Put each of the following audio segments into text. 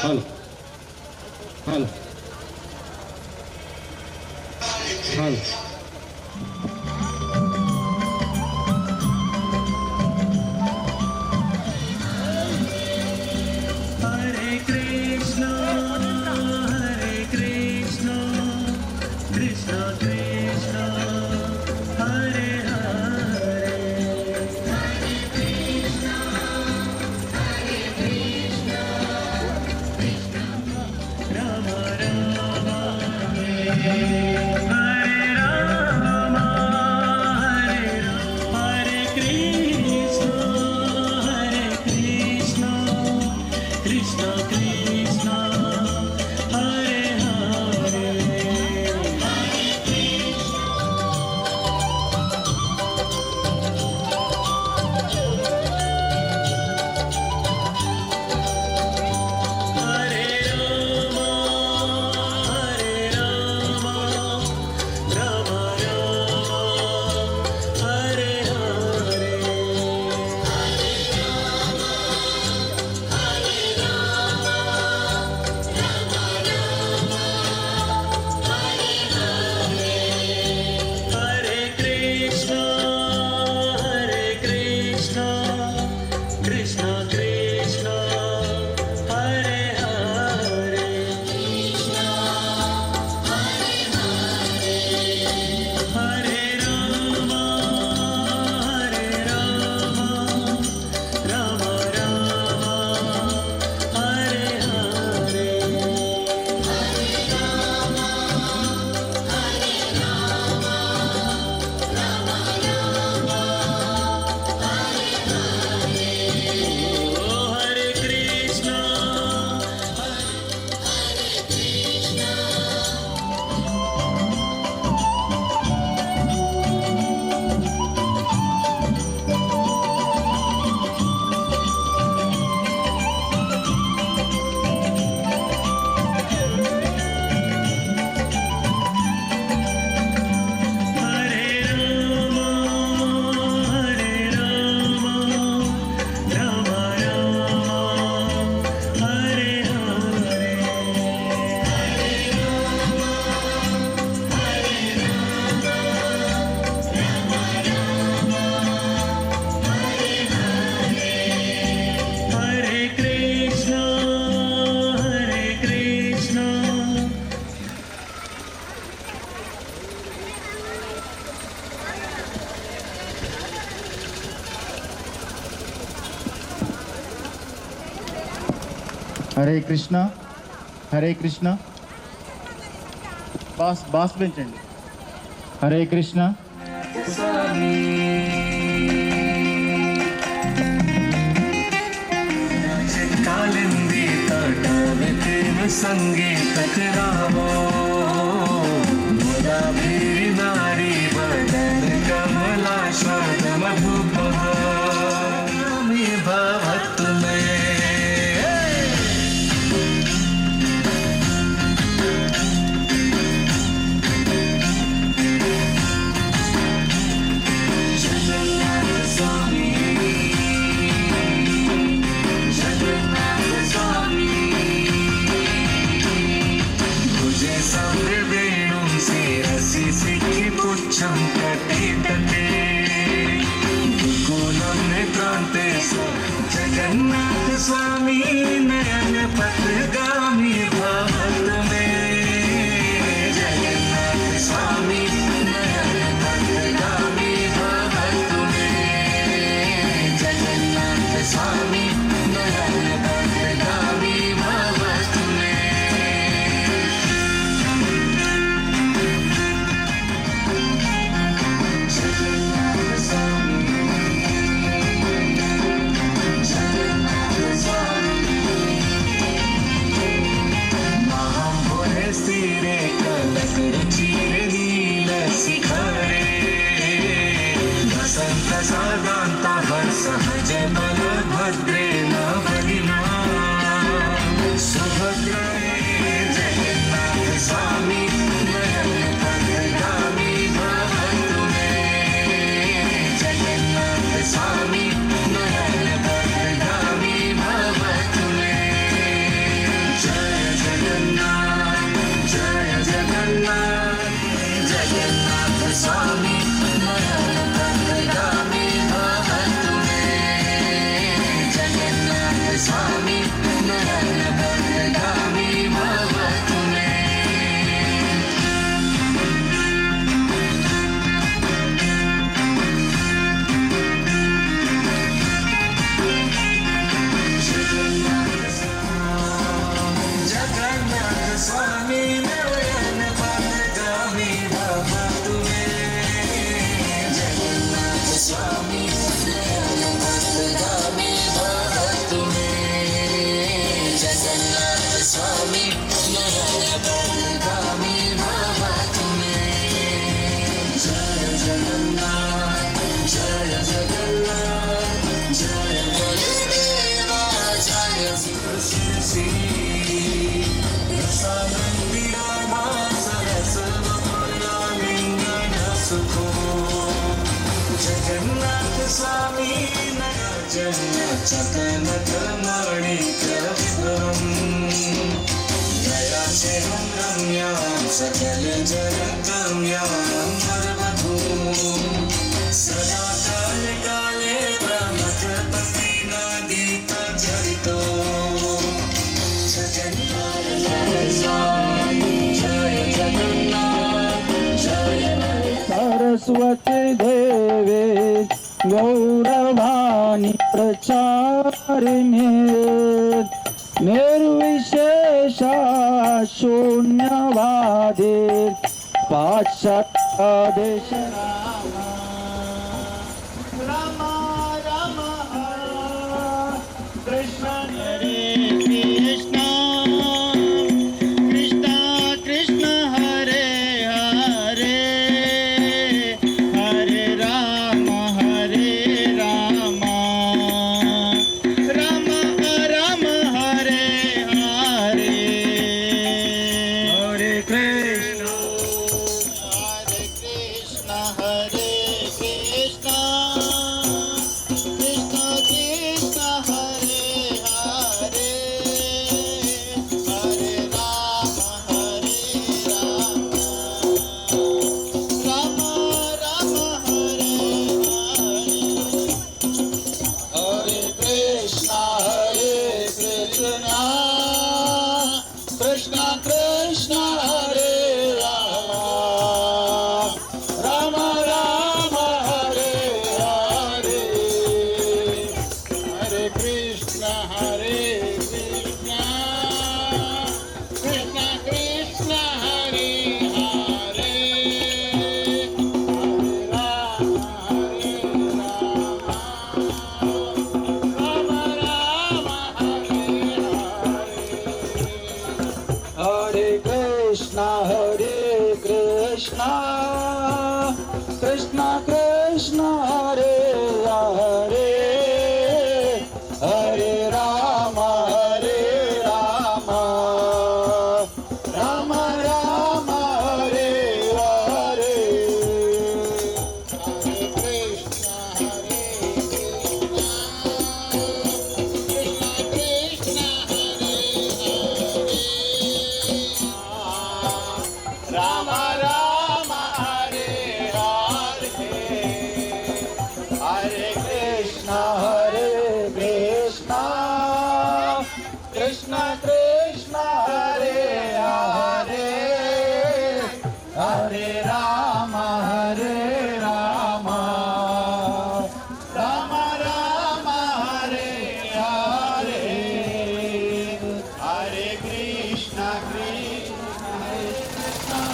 Halo. Halo. Halo. Hare Krishna, Krishna Krishna, Hare Hare. Rama Rama, Hare Rama, Hare Rama, Hare Krishna, Krishna Krishna, Hare Hare. Hare Rama, Rama Rama, Hare Hare. Hare Krishna, Krishna Krishna, Hare Hare. Hare Rama, Rama Rama, Hare Hare. Oh, Hare Krishna, Hare Rama, Rama Rama, Hare Hare. Hare Krishna, Krishna. Hare Krishna Hare Krishna boss పెంచండి హరే కృష్ణ कालिंदी तटावे प्रेम संगे टकरावो मुदा भीरी नारी बदन कमला श्वाद मधुपह मी भवत में जगन्नाथ स्वामी तुझे सौर वेणु से रसी सिखी पुच्छम कटे तटे गोलम नेत्रांते सो जगन्नाथ स्वामी नयन पथगामी भवत में जगन्नाथ स्वामी नयन पथगामी भवत में जगन्नाथ स्वामी नयन पथगामी भवत में जगन्नाथ स्वामी जगन्नाथ स्वामी जयाचे हम रम्या सकल जगतम्या नरवधूम सदा काल काले ब्रह्मपति नदीत जरितो जय जगन्नाथ जय सरस्वती देवे गौरवाणी प्रचारिणे निर्विशेषा शून्यवादे पाश्चादेश राम राम कृष्ण हरे कृष्ण कृष्ण कृष्ण हरे हरे हरे राम राम राम हरे हरे हरे कृष्ण हरे कृष्ण कृष्ण कृष्ण हरे हरे हरे राम राम राम हरे हरे कृष्ण कृष्ण कृष्ण हरे राम राम राम हरे हरे हरे कृष्ण कृष्ण कृष्ण हरे हरे राम राम राम हरे हरे कृष्ण कृष्ण कृष्ण हरे हरे हरे राम राम राम हरे हरे हरे कृष्ण कृष्ण हरे राम राम हरे हरे हरे कृष्ण कृष्ण कृष्ण हरे हरे हरे राम राम राम हरे हरे हरे कृष्ण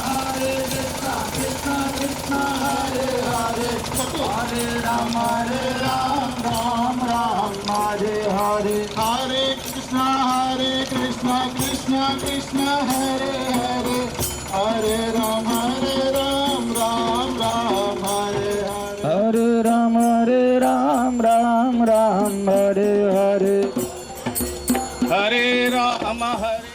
हरे कृष्ण हरे हरे हरे राम राम हरे हरे हरे कृष्ण कृष्ण कृष्ण हरे हरे हरे राम राम हरे हरे हरे राम हरे हरे हरे राम हरे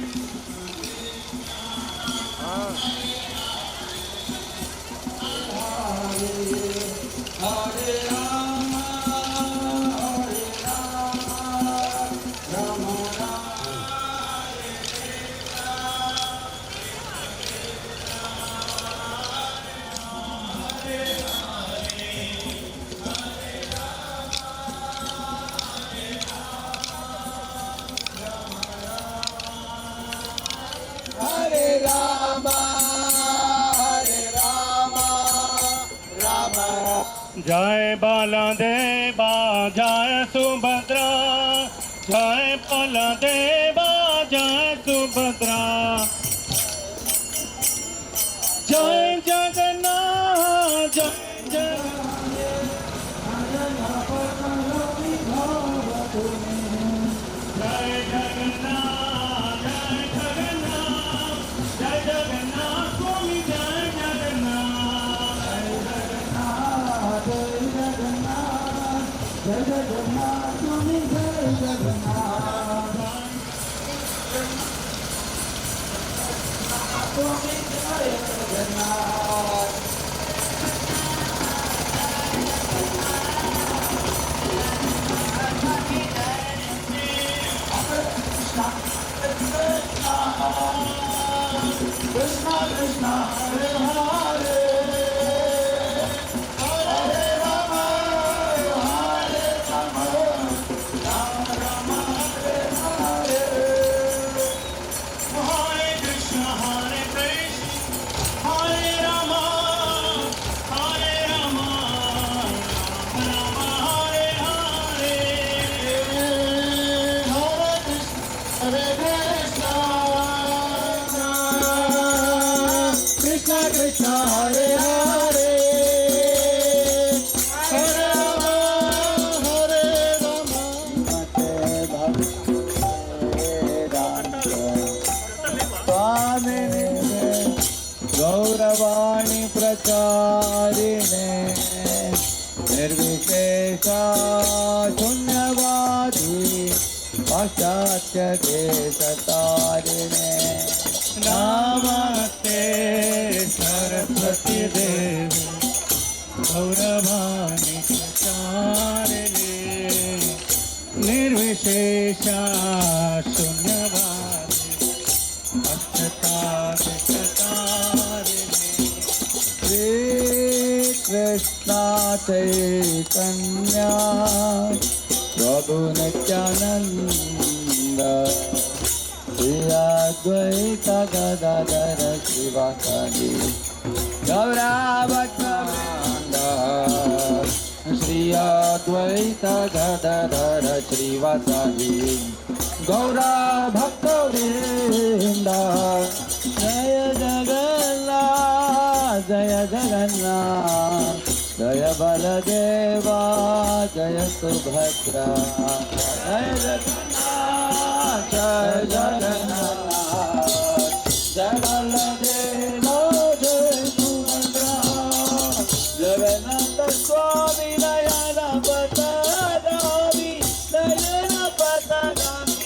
जय बलदेवा जय सुभद्रा जय बलदेवा जय सुभद्रा जय जगन्नाथ जय निर्विशेष शून्यवादी पाश्चात्य देश तारिणे नमस्ते सरस्वती देवी गौरवाणी प्रचारिणे निर्विशेषा शून्यवादी अष्टतारिणे श्री कृष्ण चैतन्य प्रभु नित्यानंद श्री अद्वैत गदाधर श्रीवासादि गौरा भक्तवृंद श्री अद्वैत गदाधर श्रीवासादि गौरा भक्तवृंद जय जगन्नाथ जय जगन्नाथ जय बलदेवा जय सुभद्रा जय जगन्नाथ जय जगन्नाथ जय बलदेवा जय सुभद्रा जगन्नाथ स्वामी नयन पतगामी नयन पतगामी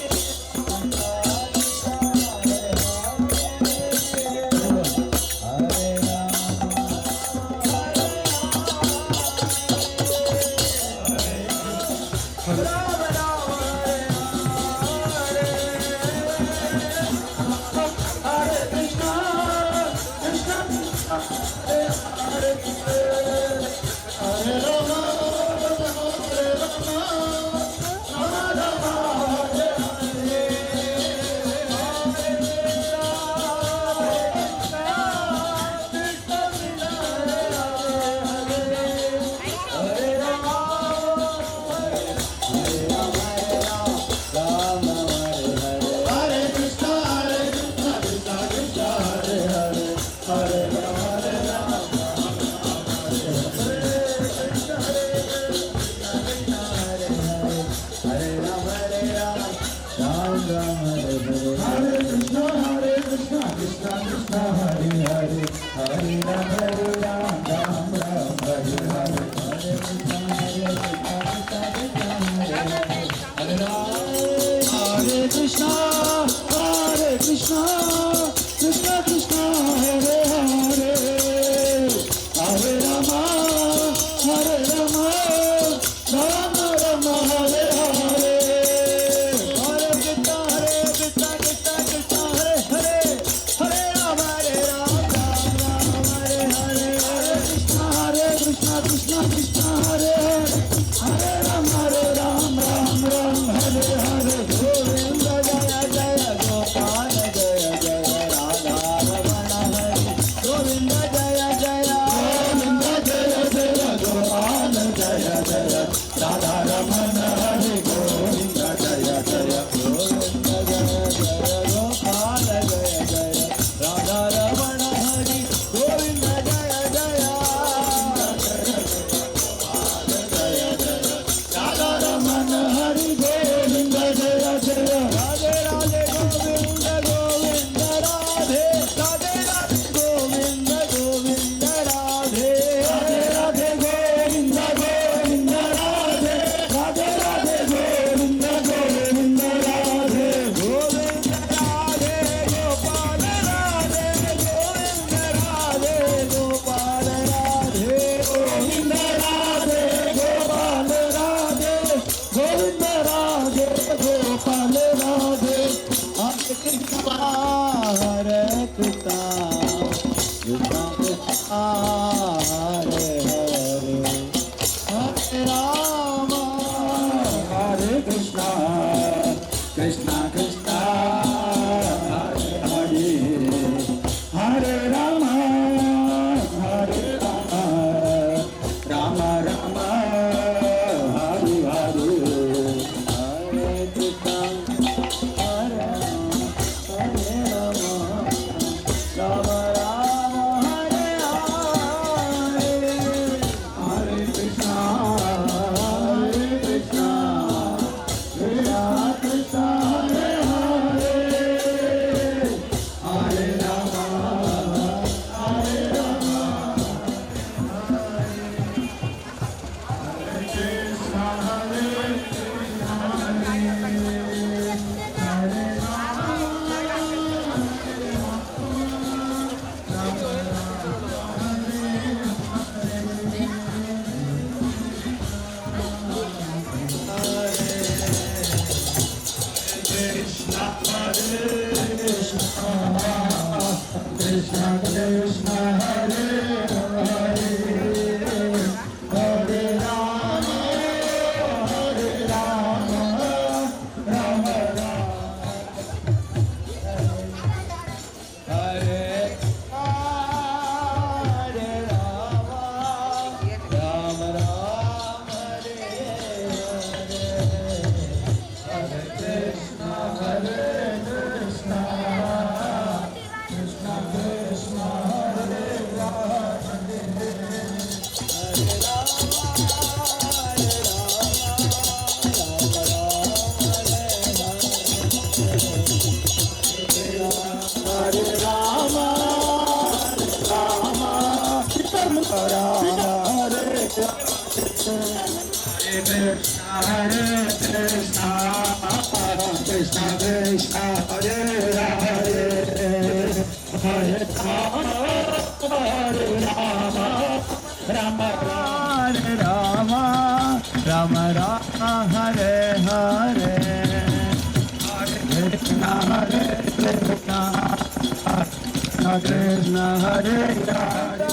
Krishna Hare Hare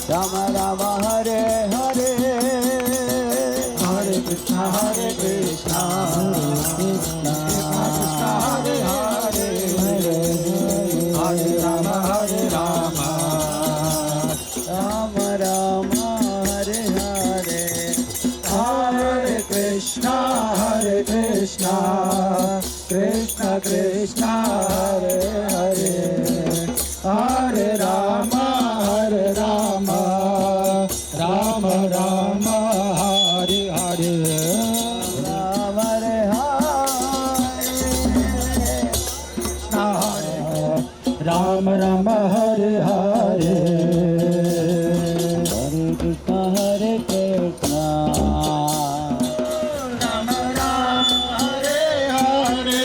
Rama Rama Hare Hare Hare Krishna Hare Krishna Krishna Krishna Hare Hare Hare Rama Hare Rama Rama Rama Hare Hare Hare Krishna Krishna Krishna Hare Hare Hare Rama Hare Rama Rama Rama Hare Hare Rama Hare Hare Rama Rama Hare Hare Hare Krishna Hare Krishna Rama Rama Hare Hare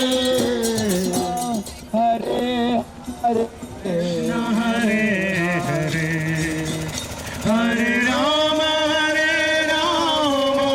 Hare Hare Krishna Hare Hare Hare Rama Hare Rama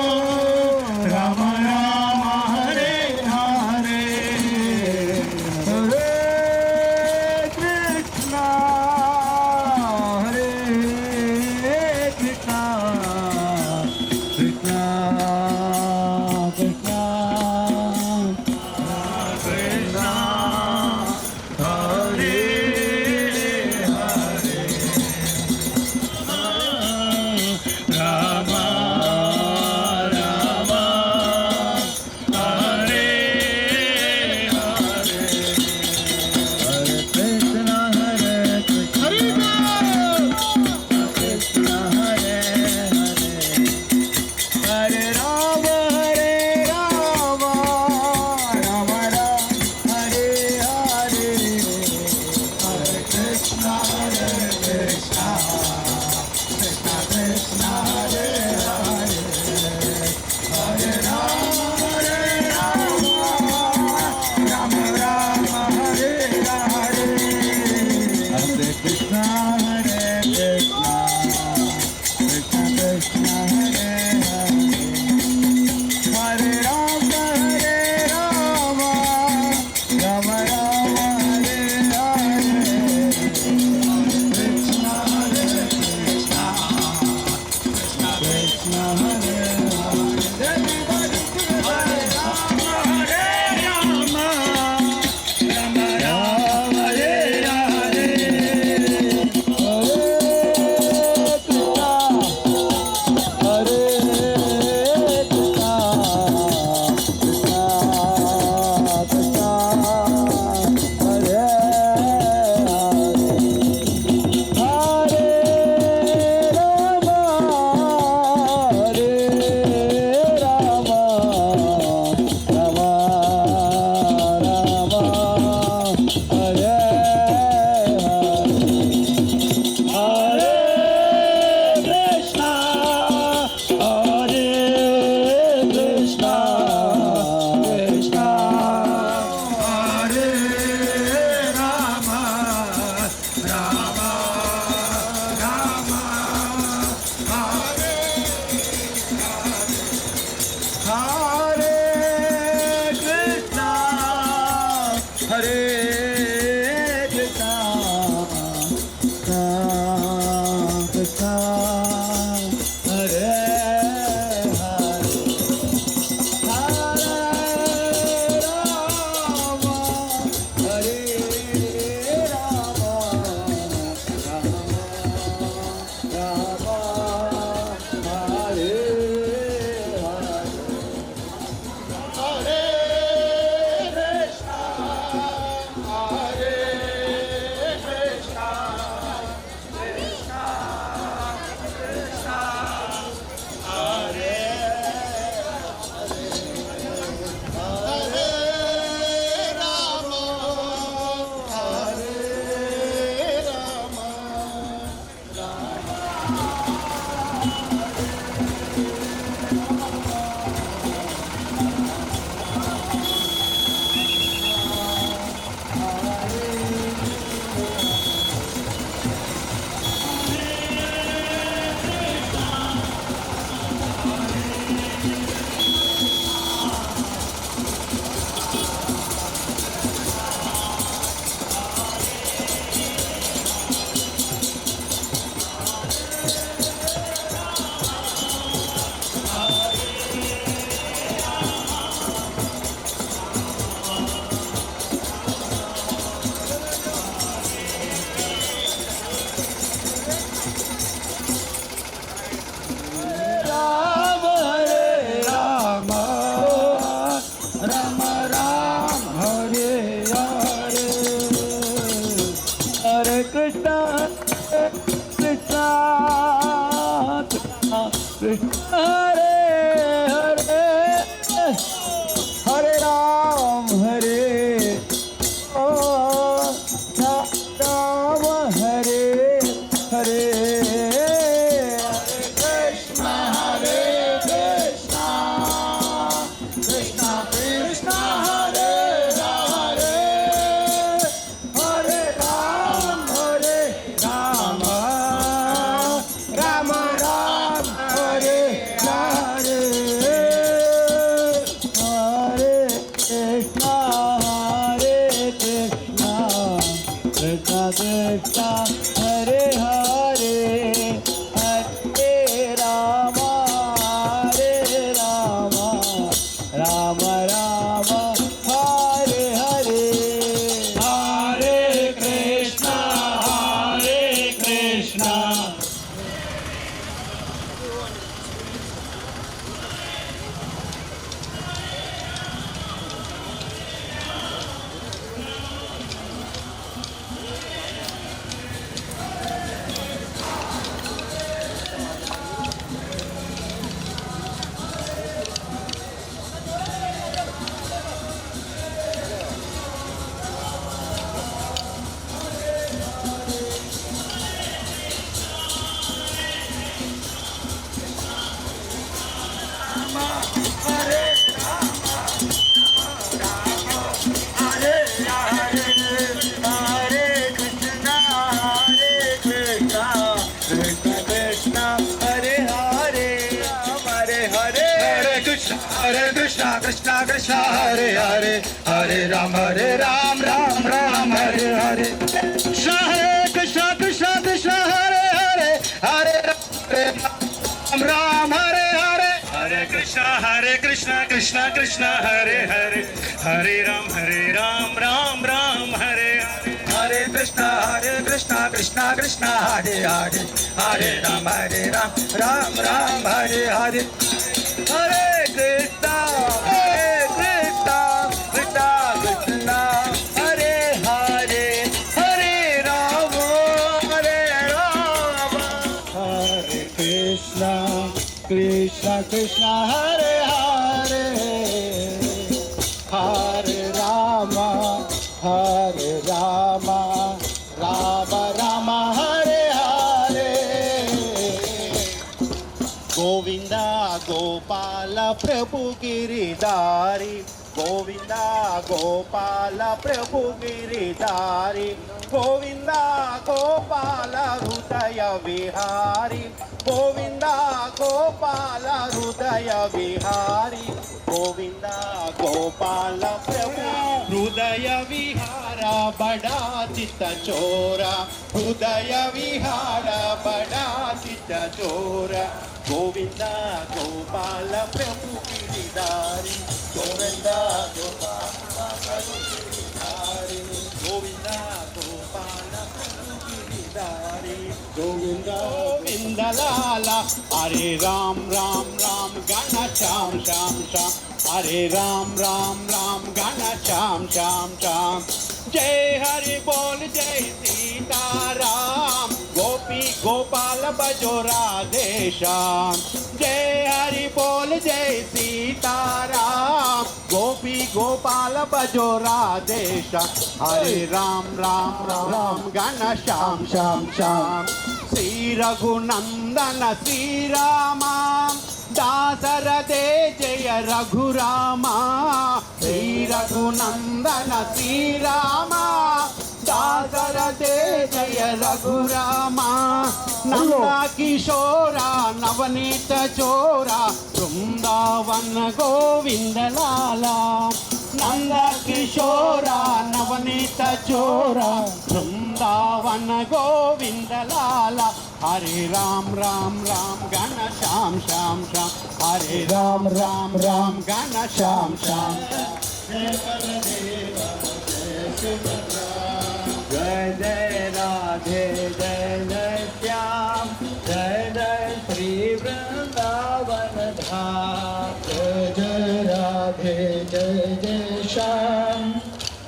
Krishna Krishna Hare Hare Hare Ram Ram Ram Hare Hare Krishna Krishna Krishna Hare Hare Hare Ram Ram Hare Hare Hare Krishna Krishna Krishna Hare Hare Hare Ram Ram Ram Hare Hare Hare Krishna Krishna Krishna Hare Hare Hare Ram Ram Ram Hare Hare Hare Krishna Krishna Krishna Hare Hare Hare Ram Hare Krishna, Krishna Krishna, Hare Hare, Hare Rama, Rama Rama, Hare Hare. Govinda Gopala Prabhu Giridhari, Govinda Gopala Prabhu Giridhari, Govinda Gopala Hridaya Vihari, Govinda Gopala Hridaya Vihari, Govinda Gopala Prabhu Hridaya Vihara Bada Chitta Chora, Hridaya Vihara Bada Chitta Chora, Govinda Gopala Prabhu Giridhari, Govinda Gopala Prabhu Giridhari, Govinda Gopala Prabhu Giridhari, Govinda Govinda Lala, Hare Ram Ram Ram Gana Sham Sham Sham, Hare Ram Ram Ram Gana Sham Sham Sham, Jai Hari Bol Jai Sita Ram, Gopi Gopal Bajo Radhe Shyam, Jai Hari Bol Jai Sita Ram, Gopi Gopal Bajo Radhe Shyam, Hare Ram Ram Ram Gana Sham Sham Sham, Sri Raghunandana Sri Rama, Dasarade Jaya Raghurama, Sri Raghunandana Sri Rama, Dasarade Jaya Raghurama, Nanda Kishora Navanita Chora, Vrindavan Govinda Lala, Nanda Kishora Navanita Chora, Vrindavan Govinda Lala, Hare Ram Ram Ram Gana Sham Sham Sham, Hare Ram Ram Ram Gana Sham Sham. जय जय राधे जय जय श्याम जय जय श्री वृंदावन धाम जय जय राधे जय जय श्याम,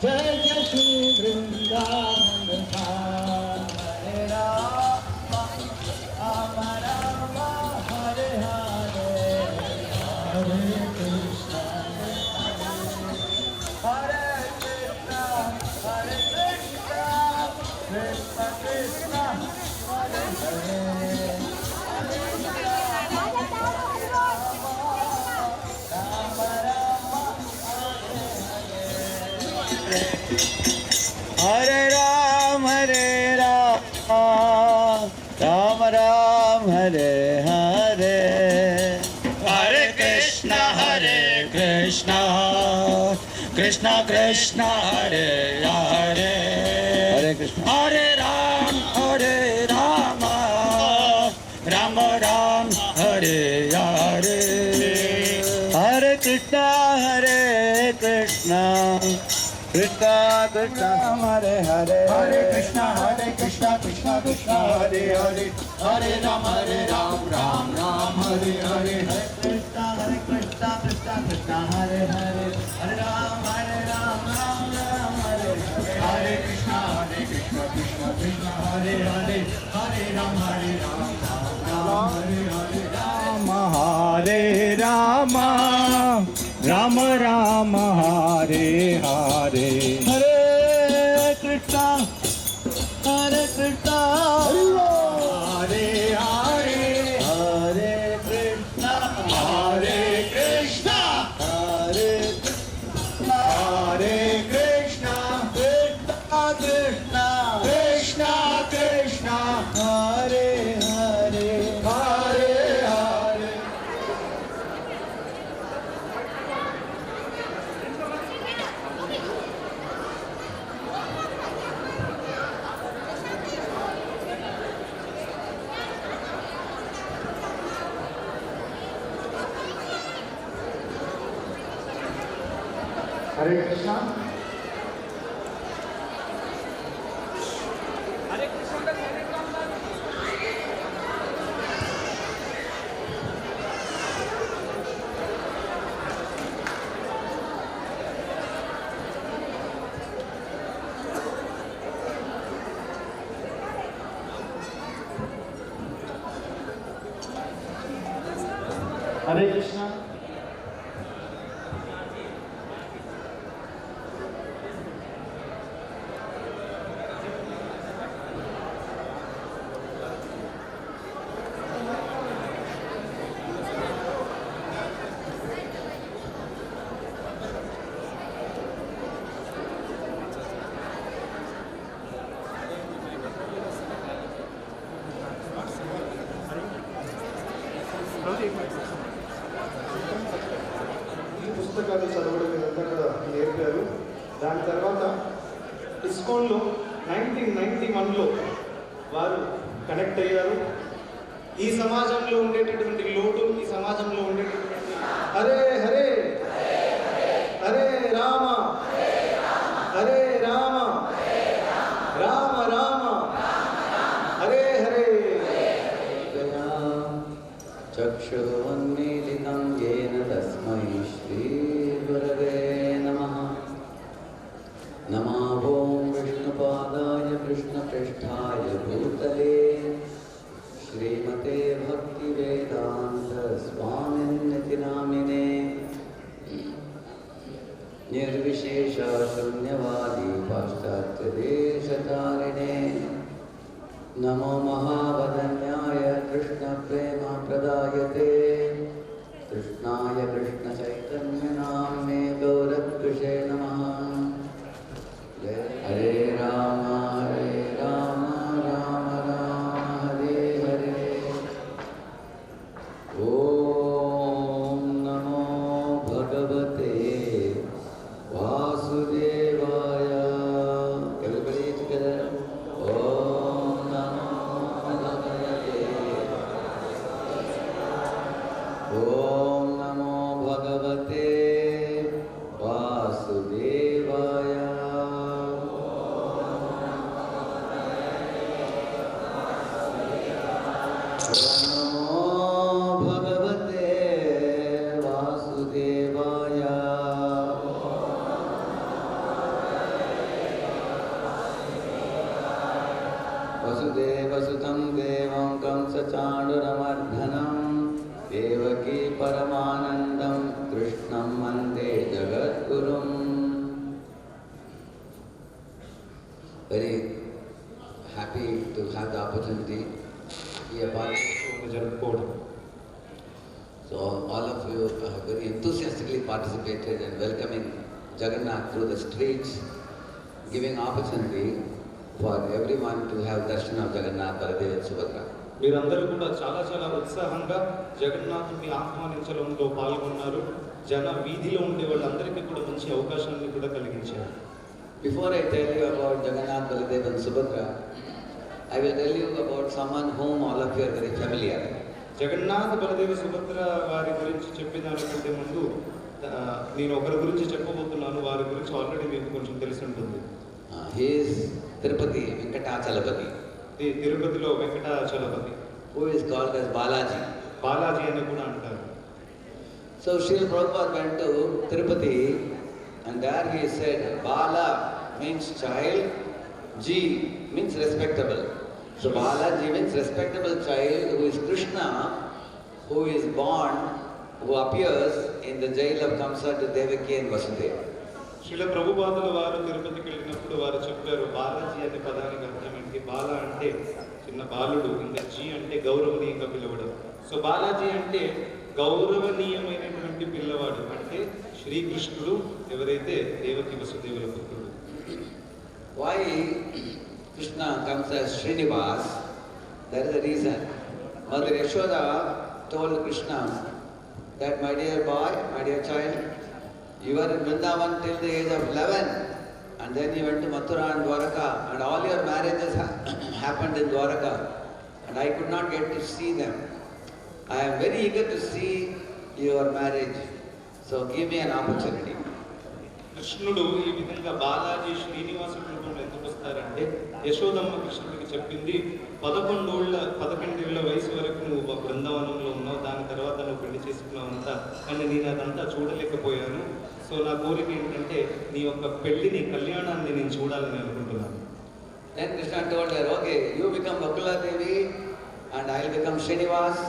जय जय श्री वृंदावन धाम. हरे राम राम राम हरे हरे Hare Krishna, हरे कृष्णा कृष्णा कृष्णा हरे हरे हरे राम राम राम हरे हरे हरे कृष्णा कृष्णा कृष्णा हरे हरे हरे कृष्ण हरे Ram Ram Ram Hare Hare Hare Krishna Krishna Krishna Hare Hare Hare Krishna Krishna Krishna Hare Hare, Hare Ram Ram Ram Hare Hare. Krishna Krishna Krishna Hare Hare Hare Ram Ram Ram Hare Hare Hare Krishna Krishna Krishna Hare Hare, Hare Ram Ram Hare Hare. Hare Rama Ram Ram Hare Hare हरे Krishna Hare Hare, हरे Krishna Hare Krishna, हरे Hare Krishna, Krishna Krishna Krishna, Hare Hare Hare Hare. Hare Krishna. Hare Krishna. ఈ పుస్తకాలు చదవడం ఇదంతా కూడా నేర్పారు. దాని తర్వాత ఇస్కాన్లో 1991లో వారు connect అయ్యారు. ఈ సమాజంలో ఉండేటటువంటి లోటు, ఈ సమాజంలో ఉండేటటువంటి హరే హరే హరే రామ హరే రామ రామ రామ హరే హరే. चक्षुरुन्मीलितं येन तस्मै श्रीगुरवे नमः. नमो ॐ विष्णुपादाय कृष्णपृष्ठाय भूतले श्रीमते भक्तिवेदान्तस्वामिन्निति नामिने निर्विशेषशून्यवादी पाश्चात्यदेशतारिणे. नमो महावदन्याय कृष्णप्रेमप्रदायते कृष्णाय कृष्णचैतन्यनाम्ने गौरद्विषे नमः. हरे राम राम राम हरे हरे. ॐ नमो भगवते वासुदेवाय. Everybody together. ॐ नमो भगवते वासुदेवाय. नमो भगवते वासुदेवाय. वसुदेवसुतं देवं कंसचाणूरमर्दनं देवकी परमानन्दं कृष्णं वन्दे जगद्गुरुम्. Very happy to have the opportunity to be a part of జరుపుకోవడం. So all of you have very enthusiastically participated in welcoming Jagannath through the streets, giving opportunity for everyone to have darshan of Jagannath, Baladev and Subhadra. మీరందరూ కూడా చాలా చాలా ఉత్సాహంగా జగన్నాథుని ఆహ్వానించడంలో పాల్గొన్నారు. జన వీధిలో ఉండే వాళ్ళందరికీ కూడా మంచి అవకాశాన్ని కూడా కలిగించారు. Before I tell you about Jagannath, Baladev and Subhadra, I will tell you about someone whom all of you are very familiar. Jagannadh Baladeva Subhadra వారి గురించి చెప్పేదానికంటే ముందు నేను ఒకరి గురించి చెప్పబోతున్నాను. వారి గురించి ఆల్రెడీ మీకు కొంచెం తెలిసి ఉంటుంది. He is Tirupati Venkatachalapati, తిరుపతిలో Venkatachalapathi, who is called as Balaji. Balaji అని కూడా అంటారు. So Srila Prabhupada went to Tirupati and there he said Bala means child, G means respectable. So Balaji means respectable child who is Krishna, who is born, who appears in the jail of Kamsa to Devaki and Vasudeva. Srila ప్రభుపాదుల వారు తిరుపతికి వెళ్ళినప్పుడు వారు చెప్పారు బాలాజీ అనే పదానికి అర్థం ఏంటి. బాల అంటే చిన్న బాలుడు, ఇంకా జీ అంటే గౌరవనీయంగా పిలవడం. సో బాలాజీ అంటే గౌరవనీయమైనటువంటి పిల్లవాడు, అంటే శ్రీకృష్ణుడు ఎవరైతే దేవకి వసుదేవుల పుత్రుడు. Why Krishna comes as Srinivas? There is a reason. Mother Yashoda told Krishna that, my dear boy, my dear child, you were in Vrindavan till the age of 11 and then you went to Mathura and Dwaraka and all your marriages happened in Dwaraka and I could not get to see them. I am very eager to see your marriage. So give me an opportunity. కృష్ణుడు ఈ విధంగా బాలాజీ శ్రీనివాసుడి రూపంలో ఎందుకు వస్తారంటే, యశోదమ్మ కృష్ణుడికి చెప్పింది 11 ఏళ్ల వయసు వరకు నువ్వు బృందావనంలో ఉన్నావు, దాని తర్వాత నువ్వు పెళ్లి చేసుకున్నావు అంతా, కానీ నేను అదంతా చూడలేకపోయాను. సో నా కోరిక ఏంటంటే నీ యొక్క పెళ్లిని, కళ్యాణాన్ని నేను చూడాలని అనుకుంటున్నాను. Then Krishna told her, okay, you become Bakula Devi and I'll become Srinivas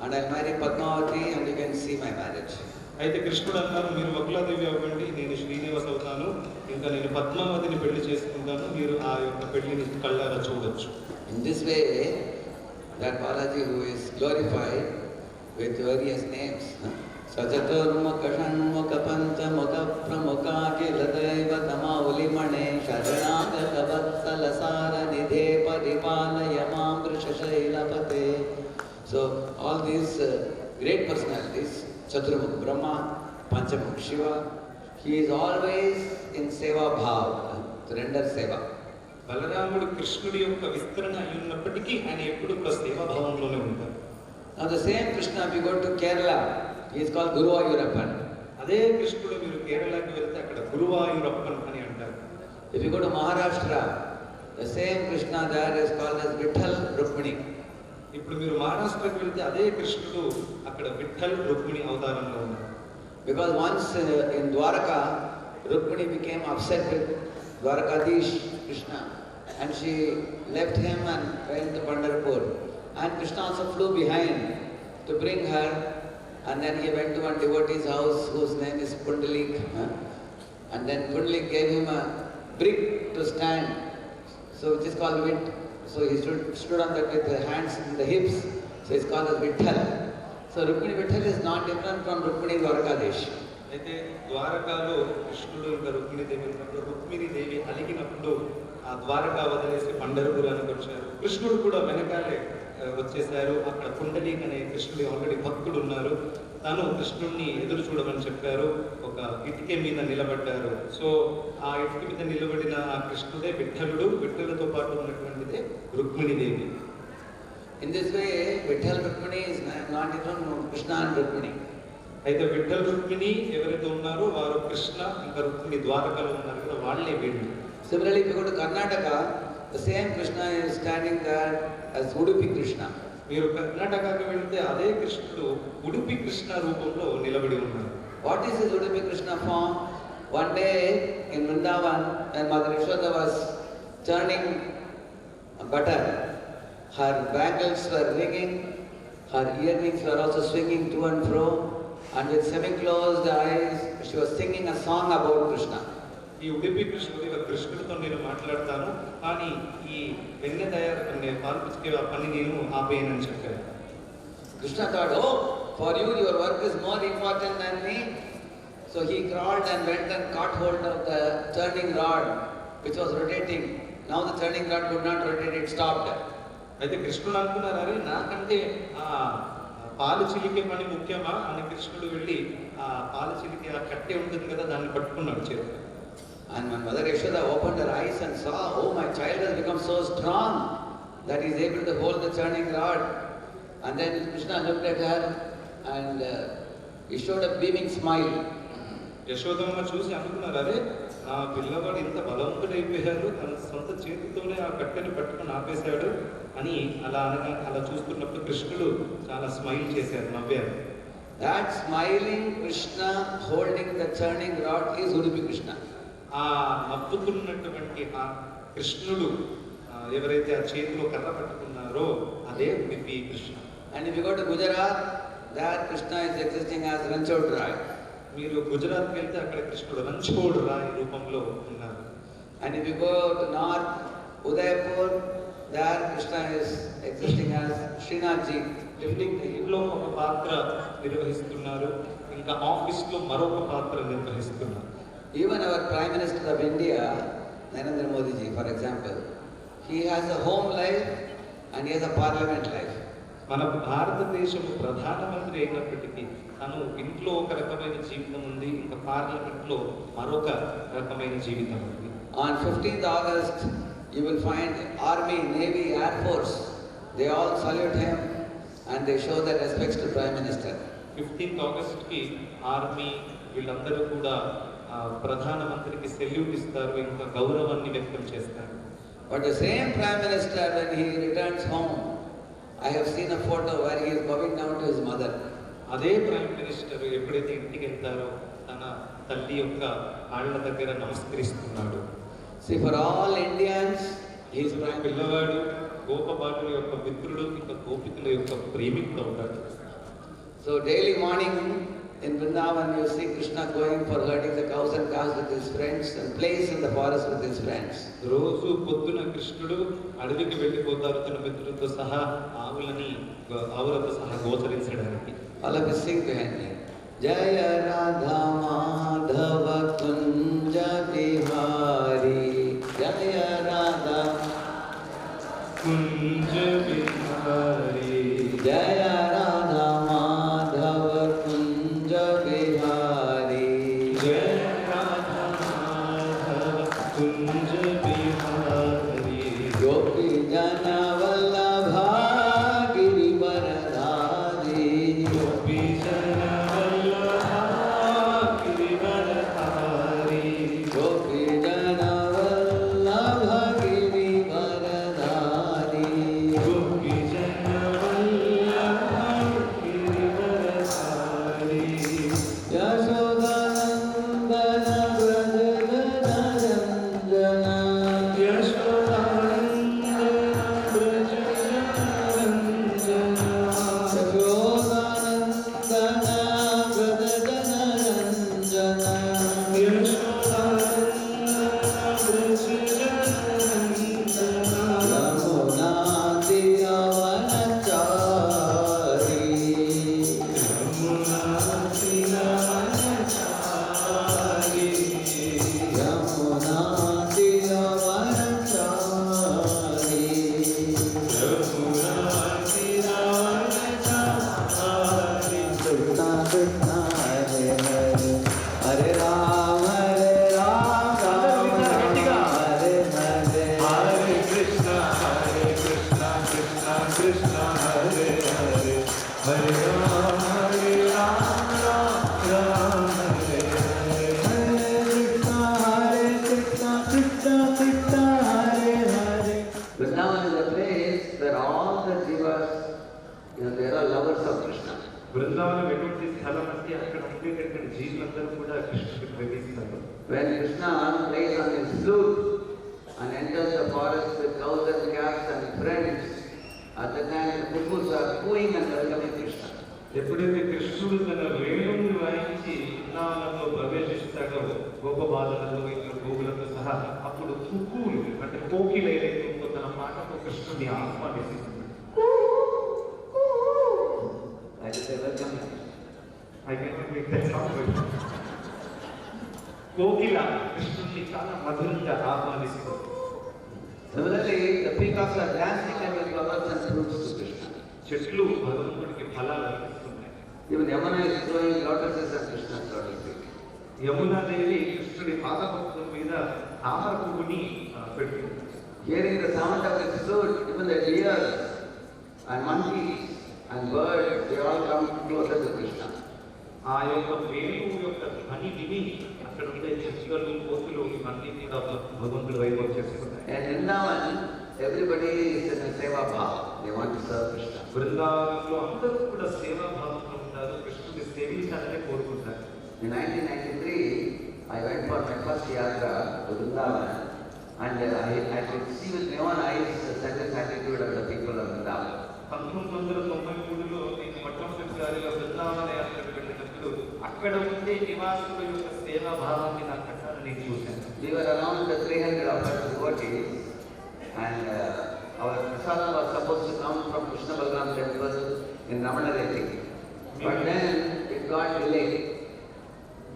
and I'll marry Padmavati and you can see my marriage. అయితే కృష్ణుడు అన్నారు, మీరు వకులాదేవి అవ్వండి, నేను శ్రీనివాస్ అవుతాను, ఇంకా నేను పద్మావతిని పెళ్లి చేసుకుంటాను, మీరు ఆ యొక్క పెళ్లిని కళ్ళారా చూడొచ్చు. In this way, that Balaji who is glorified with various names, Sachaturmukha Shanmukha Panchamukha Pramukha Kiladaiva Tamaulimane Sharanagata Vatsala Saranidhe Paripalaya Mamrisha Shailapate. So all these great personalities, Chaturmukha Brahma, Panchamukha Shiva, he is always in Seva Bhav, to render Seva. బలరాముడు కృష్ణుడి యొక్క విస్తరణ అయి ఉన్నప్పటికీ ఆయన ఎప్పుడు ఒక సేవాభావంలోనే ఉంటారు. Now the same Krishna, if you go to Kerala, he is called Guruvayurappan. అదే కృష్ణుడు మీరు కేరళకి వెళ్తే అక్కడ గురువాయూరప్పన్ అని అంటారు. If you go to Maharashtra, the same Krishna there is called as Vitthal Rukmini. ఇప్పుడు మీరు మహారాష్ట్రకి వెళ్తే అదే కృష్ణుడు అక్కడ విఠల్ రుక్మిణి అవతారంలో ఉన్నారు. Because once in Dwaraka, Rukmini became upset with Dwarakadish Krishna and she left him and went to Pandharpur. And Krishna also flew behind to bring her, and then he went to one devotee's house whose name is Pundalik. And then Pundalik gave him a brick to stand, so which is called Vit. So he stood on that with the hands in the hips, so it's called as Vitthal. So Rukmini Vitthal is not different from Rukmini Dwarakadesh. అయితే ద్వారకాలో కృష్ణుడు ఇంకా రుక్మిణీదేవి ఉన్నప్పుడు రుక్మిణీదేవి అలిగినప్పుడు ఆ ద్వారకా వదిలేసి పండరపురానికి వచ్చారు. కృష్ణుడు కూడా వెనకాలే వచ్చేసారు. అక్కడ కుండలీక్ అనే కృష్ణుడి ఆల్రెడీ భక్తుడు ఉన్నారు. తను కృష్ణుడిని ఎదురు చూడమని చెప్పారు. ఒక ఇటుక మీద నిలబడ్డారు. సో ఆ ఇటుక మీద నిలబడిన ఆ కృష్ణుడే విఠలుడు. విఠలుతో పాటు ఉన్నటువంటిదే Rukmini Devi. In this way, Vitthal Rukmini is not different from Krishna and Rukmini. అయితే విఠల్ రుక్మిణి ఎవరైతే ఉన్నారో వారు కృష్ణ ఇంకా రుక్మిణి ద్వారకలో ఉన్నారు కదా, వాళ్ళే వీళ్ళు. Similarly, if you go to Karnataka, the same Krishna is standing there as Udupi Krishna. మీరు కర్ణాటకకి వెళ్తే అదే కృష్ణుడు ఉడుపి కృష్ణ రూపంలో నిలబడి ఉన్నారు. What is this Udupi Krishna form? One day in Vrindavan, when Mother Yashoda was churning butter, her bangles were ringing, her earrings were also swinging to and fro, and with semi-closed eyes, she was singing a song about Krishna. ఈ ఉడిపి కృష్ణుడిగా కృష్ణుడితో నేను మాట్లాడతాను, కానీ ఈ వెన్నె తయారు పాలు పిచ్చికే ఆ పని నేను ఆపేయనని చెప్పాను. Krishna thought, oh, for you, your work is more important than me. So he crawled and went and caught hold of the turning rod, which was rotating. Now the turning rod could not rotate, it stopped. అయితే కృష్ణుడు అనుకున్నారు, అరే నాకంటే ఆ పాలు చిలికే పని ముఖ్యమా అని కృష్ణుడు వెళ్ళి ఆ పాలు చిలికే ఆ కట్టె ఉంటుంది కదా దాన్ని పట్టుకున్నాడు చేతిలో. And when Mother Yashoda opened her eyes and saw, oh, my child has become so strong that he is able to hold the turning rod. And then Krishna looked at her and he showed a beaming smile. Yashodamma చూసి అనుకున్నారు, అరే ఆ పిల్లవాడు ఇంత బలవంతుడైపోయారు, తన సొంత చేతితోనే ఆ కట్టెని పట్టుకుని ఆపేశాడు అని అలా చూస్తున్నప్పుడు కృష్ణుడు చాలా స్మైల్ చేశారు, నవ్వారు. That smiling Krishna holding the turning rod is Udupi Krishna. ఆ నవ్వుతున్నటువంటి ఆ కృష్ణుడు ఎవరైతే ఆ చేతిలో కర్ర పట్టుకున్నారో అదే Udupi Krishna. And if you go to Gujarat, there Krishna is existing as Ranchod Rai. మీరు గుజరాత్కి వెళ్తే అక్కడ కృష్ణుడు రంచోడ్ రాయ్ రూపంలో ఉన్నారు. And if you go to North Udaipur, there Krishna is existing as Srinathji. ఇంట్లో ఒక పాత్ర నిర్వహిస్తున్నారు, ఇంకా ఆఫీస్లో మరొక పాత్ర నిర్వహిస్తున్నారు. Even our Prime Minister of India, Narendra Modi ji, for example, he has a home life and he has a parliament life. మన భారతదేశము ప్రధానమంత్రి అయినప్పటికీ తను ఇంట్లో ఒక రకమైన జీవితం ఉంది, ఇంకా పార్లమెంట్లో మరొక రకమైన జీవితం ఉంది. On 15th August, you will find Army, Navy, Air Force, they all salute him and they show their respects to Prime Minister. 15th August కి ఆర్మీ వీళ్ళందరూ కూడా ప్రధానమంత్రికి సెల్యూట్ ఇస్తారు, ఇంకా గౌరవాన్ని వ్యక్తం చేస్తారు. But the same Prime Minister, when he returns home, I have seen a photo where he is bowing down to his mother. అదే ప్రైమ్ మినిస్టర్ ఎప్పుడైతే ఇంటికి వెళ్తారో తన తల్లి యొక్క కాళ్ళ దగ్గర నమస్కరిస్తున్నాడు. See, for all Indians, he is prime. పిల్లవాడు గోపబాలుల యొక్క మిత్రుడు, ఇంకా గోపికల యొక్క ప్రేమికుడు అవుతాడు. So daily morning in Vrindavan, you see Krishna going for herding the cows and calves with his friends and plays in the forest with his friends. రోజు పొద్దున కృష్ణుడు అడవికి వెళ్ళిపోతారు తన మిత్రులతో సహా ఆవులతో సహా గోచరించడానికి. All of us sing behind me. Jaya Radha Madhava Kunja Bihari. Jaya Radha Kunja Bihari. Jaya Radha Madhava Kunja Bihari. Jaya Radha Madhava Kunja Bihari. Gopi Jana Vallabha Girivaradhari. Gopi Jana Vallabha Girivaradhari. Gopi Jana Vallabha Girivaradhari. Gopi Jana Vallabha Girivaradhari. Yashodanandana Vrajadana Ranjana. Yashodanandana Vrajadana Ranjana. Yashodanandana Vrajadana Ranjana. Yashodanandana Vrajadana Yamunatiravanachari. Yamunatiravanachari. Krishna Krishna Hare Hare Hare Ram Hare Ram Ram Ram Hare Hare. Hare Krishna Krishna Krishna Hare Hare Hare Ram Ram Ram Hare Hare. Hare Krishna Krishna Krishna Hare Hare. Vrindavan is a place where all the jivas, they are lovers of Krishna. Brindavanam ఎటువంటి స్థలం అంటే అక్కడ ఉండేటటువంటి జీవులందరూ కూడా కృష్ణుడికి ప్రేమిస్తారు. When Krishna plays on his flute and enters the forest with cows and calves and friends, at the time the Pupus are cooing and welcoming Krishna. ఎప్పుడైతే కృష్ణుడు తన వేణువుని వాయించి బృందావనంలో ప్రవేశిస్తాడో గోపబాలులతో ఇంకా గోవులతో సహా అప్పుడు కుక్కులు అంటే కోకిల ఏదైతే ఉందో తన మాటతో కృష్ణుడిని ఆహ్వానిస్తుంది. I just say welcoming. I cannot make that sound. కోకిల కృష్ణుడిని చాలా మధురంగా ఆహ్వానిస్తుంది. Similarly, the peacocks are dancing and with flowers and fruits to Krishna. చెట్లు భగవంతుడికి ఫలాలు అందిస్తున్నాయి. Even Yamuna is throwing lotuses at Krishna's lotus feet. Yamuna Devi కృష్ణుడి పాదపద్మం మీద తామర పువ్వుని పెడుతుంది. Hearing the sound of his flute, even the deers and monkeys and birds, they all come closer to Krishna. ఆ యొక్క వేణువు యొక్క ధ్వని విని అక్కడ ఉండే చెట్లను కోతులు ఇవన్నీ కూడా భగవంతుడి వైపు వచ్చేస్తున్నాయి. And in Vrindavan, everybody is in a seva bhava. They want to serve Krishna. బృందావనంలో అందరూ కూడా సేవాభావంలో ఉంటారు, కృష్ణుడి సేవించాలని కోరుకుంటారు. In 1993, I went for my first yatra to Vrindavan, and I could see with my own eyes the selfless attitude of the people of Vrindavan. 1993లో నేను మొట్టమొదటిసారిగా బృందావన యాత్రకు వెళ్ళినప్పుడు అక్కడ ఉండే నివాసుల యొక్క సేవాభావాన్ని నా కళ్ళారా నేను చూశాను. We were around 300 of us devotees, and our prasadam was supposed to come from Krishna Balram temple in Ramanareti. But then it got delayed.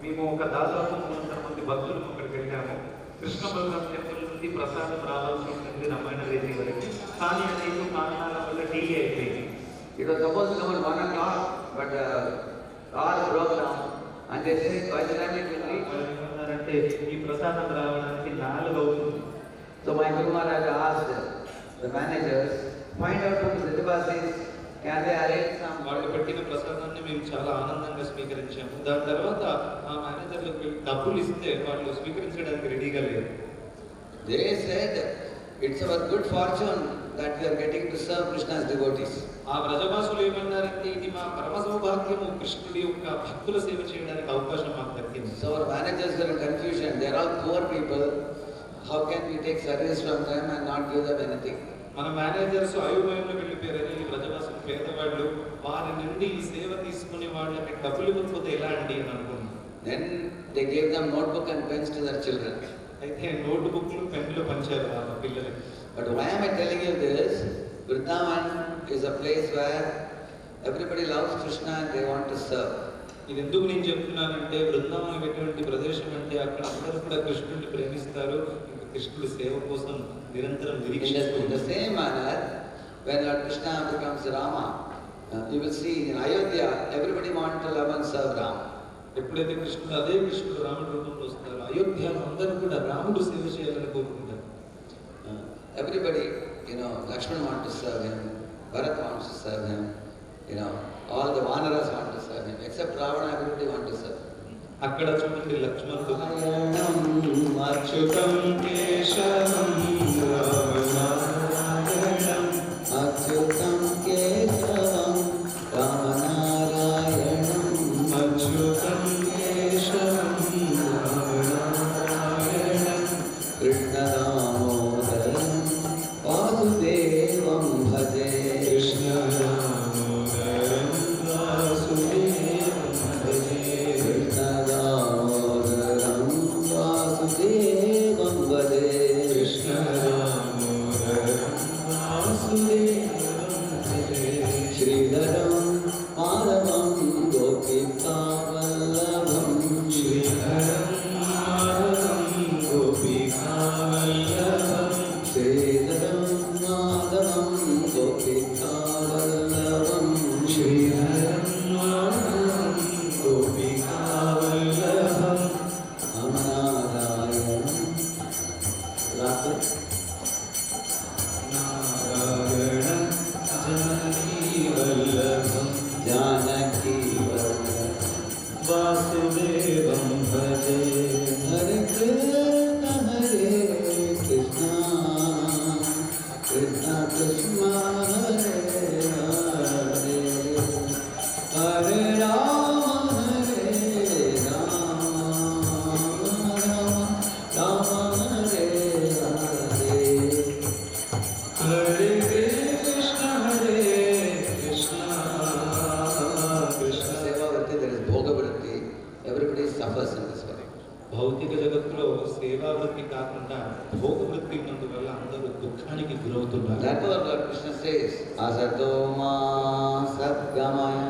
మేము ఒక దాదాపు 300 మంది భక్తులు అక్కడికి వెళ్ళాము. కృష్ణ బలరాం టెంపుల్ నుండి ప్రసాదం రావాల్సి ఉంటుంది రమణ రేతి వరకు, కానీ అనేక కారణాల వల్ల డిలే అయిపోయింది. It was supposed to come at 1 o'clock, but the car broke down, and they said by the time it will reach. అంటే ఈ ప్రసాదం రావడానికి 4 అవుతుంది. So my Guru Maharaj asked the managers, find out from the Siddhivas Can they arrange some? వాళ్ళు పెట్టిన ప్రసాదాన్ని మేము చాలా ఆనందంగా స్వీకరించాము. దాని తర్వాత ఆ మేనేజర్లకు డబ్బులు ఇస్తే వాళ్ళు స్వీకరించడానికి రెడీగా లేరు. They said, it's our good fortune that we are getting to serve Krishna's devotees. ఆ వ్రజవాసులు ఏమన్నారంటే ఇది మా పరమ సౌభాగ్యము, కృష్ణుడి యొక్క భక్తుల సేవ చేయడానికి అవకాశం మాకు దక్కింది. So our managers were in confusion. They are all poor people. How can we take service from them and not give them anything? మన మేనేజర్స్ అయోమయంలో వెళ్ళిపోయారని, ఈ వ్రజవాసులు పేదవాళ్ళు, వారి నుండి ఈ సేవ తీసుకునే వాళ్ళకి డబ్బులు ఇవ్వకపోతే ఎలా అండి అని అనుకున్నాం. Then they gave them notebook and pens to their children. అయితే నోట్ బుక్లు పెన్నులు పంచారు ఆ పిల్లలకి. But why am I telling you this? Vrindavan is a place where everybody loves Krishna and they want to serve. ఇది ఎందుకు నేను చెప్తున్నానంటే, బృందావనం ఎటువంటి ప్రదేశం అంటే అక్కడ అందరూ కూడా కృష్ణుడిని ప్రేమిస్తారు, ఇంకా కృష్ణుడి సేవ కోసం నిరంతరం In నిరీక్షిస్తారు. the same manner, when Lord Krishna becomes Rama, you will see in Ayodhya, everybody wants to love and serve Rama. ఎప్పుడైతే కృష్ణుడు అదే కృష్ణుడు రాముడి రూపంలో వస్తారో అయోధ్యలో అందరూ కూడా రాముడు సేవ చేయాలని కోరుకుంటారు. Everybody, Lakshman wants to serve him, Bharat wants to serve him, all the Vanaras want to serve him, except Ravana, everybody wants to serve him. అక్కడ చూడండి లక్ష్మణుడు అచ్యుతం కేశవం రామనారాయణం అచ్యుతం కేశవం రామనారాయణం అచ్యుతం కేశవం రామనారాయణం కృష్ణదామోదరం వాసుదేవం భజే కృష్ణదామోదరం వాసుదేవం భజే కృష్ణదామోదరం వాసుదేవం భజే కృష్ణదామోదరం వాసుదేవం భజే శ్రీధరం మాధవం గోపికావల్లభం శ్రీధరం మాధవం గోపికావల్లభం శ్రీధరం మాధవం గోపికావల్లభం శ్రీధరం మాధవం గోపికావల్లభం నారాయణం నారాయణం జానకీవల్లభం జానకీవల్లభం వాసుదేవం భజే హరే కృష్ణ కృష్ణ కృష్ణ హరే హరే హరే రామ రామ హరే హరే హరే కృష్ణ కృష్ణ సేవా వృత్తి, there is భోగ వృత్తి. Everybody suffers in this way. భౌతిక జగత్తులో సేవా వృత్తి కాకుండా భోగ వృత్తి ఉన్నందువల్ల అందరూ దుఃఖానికి గురవుతున్నారు. Therefore Lord Krishna says, asato ma satgamaya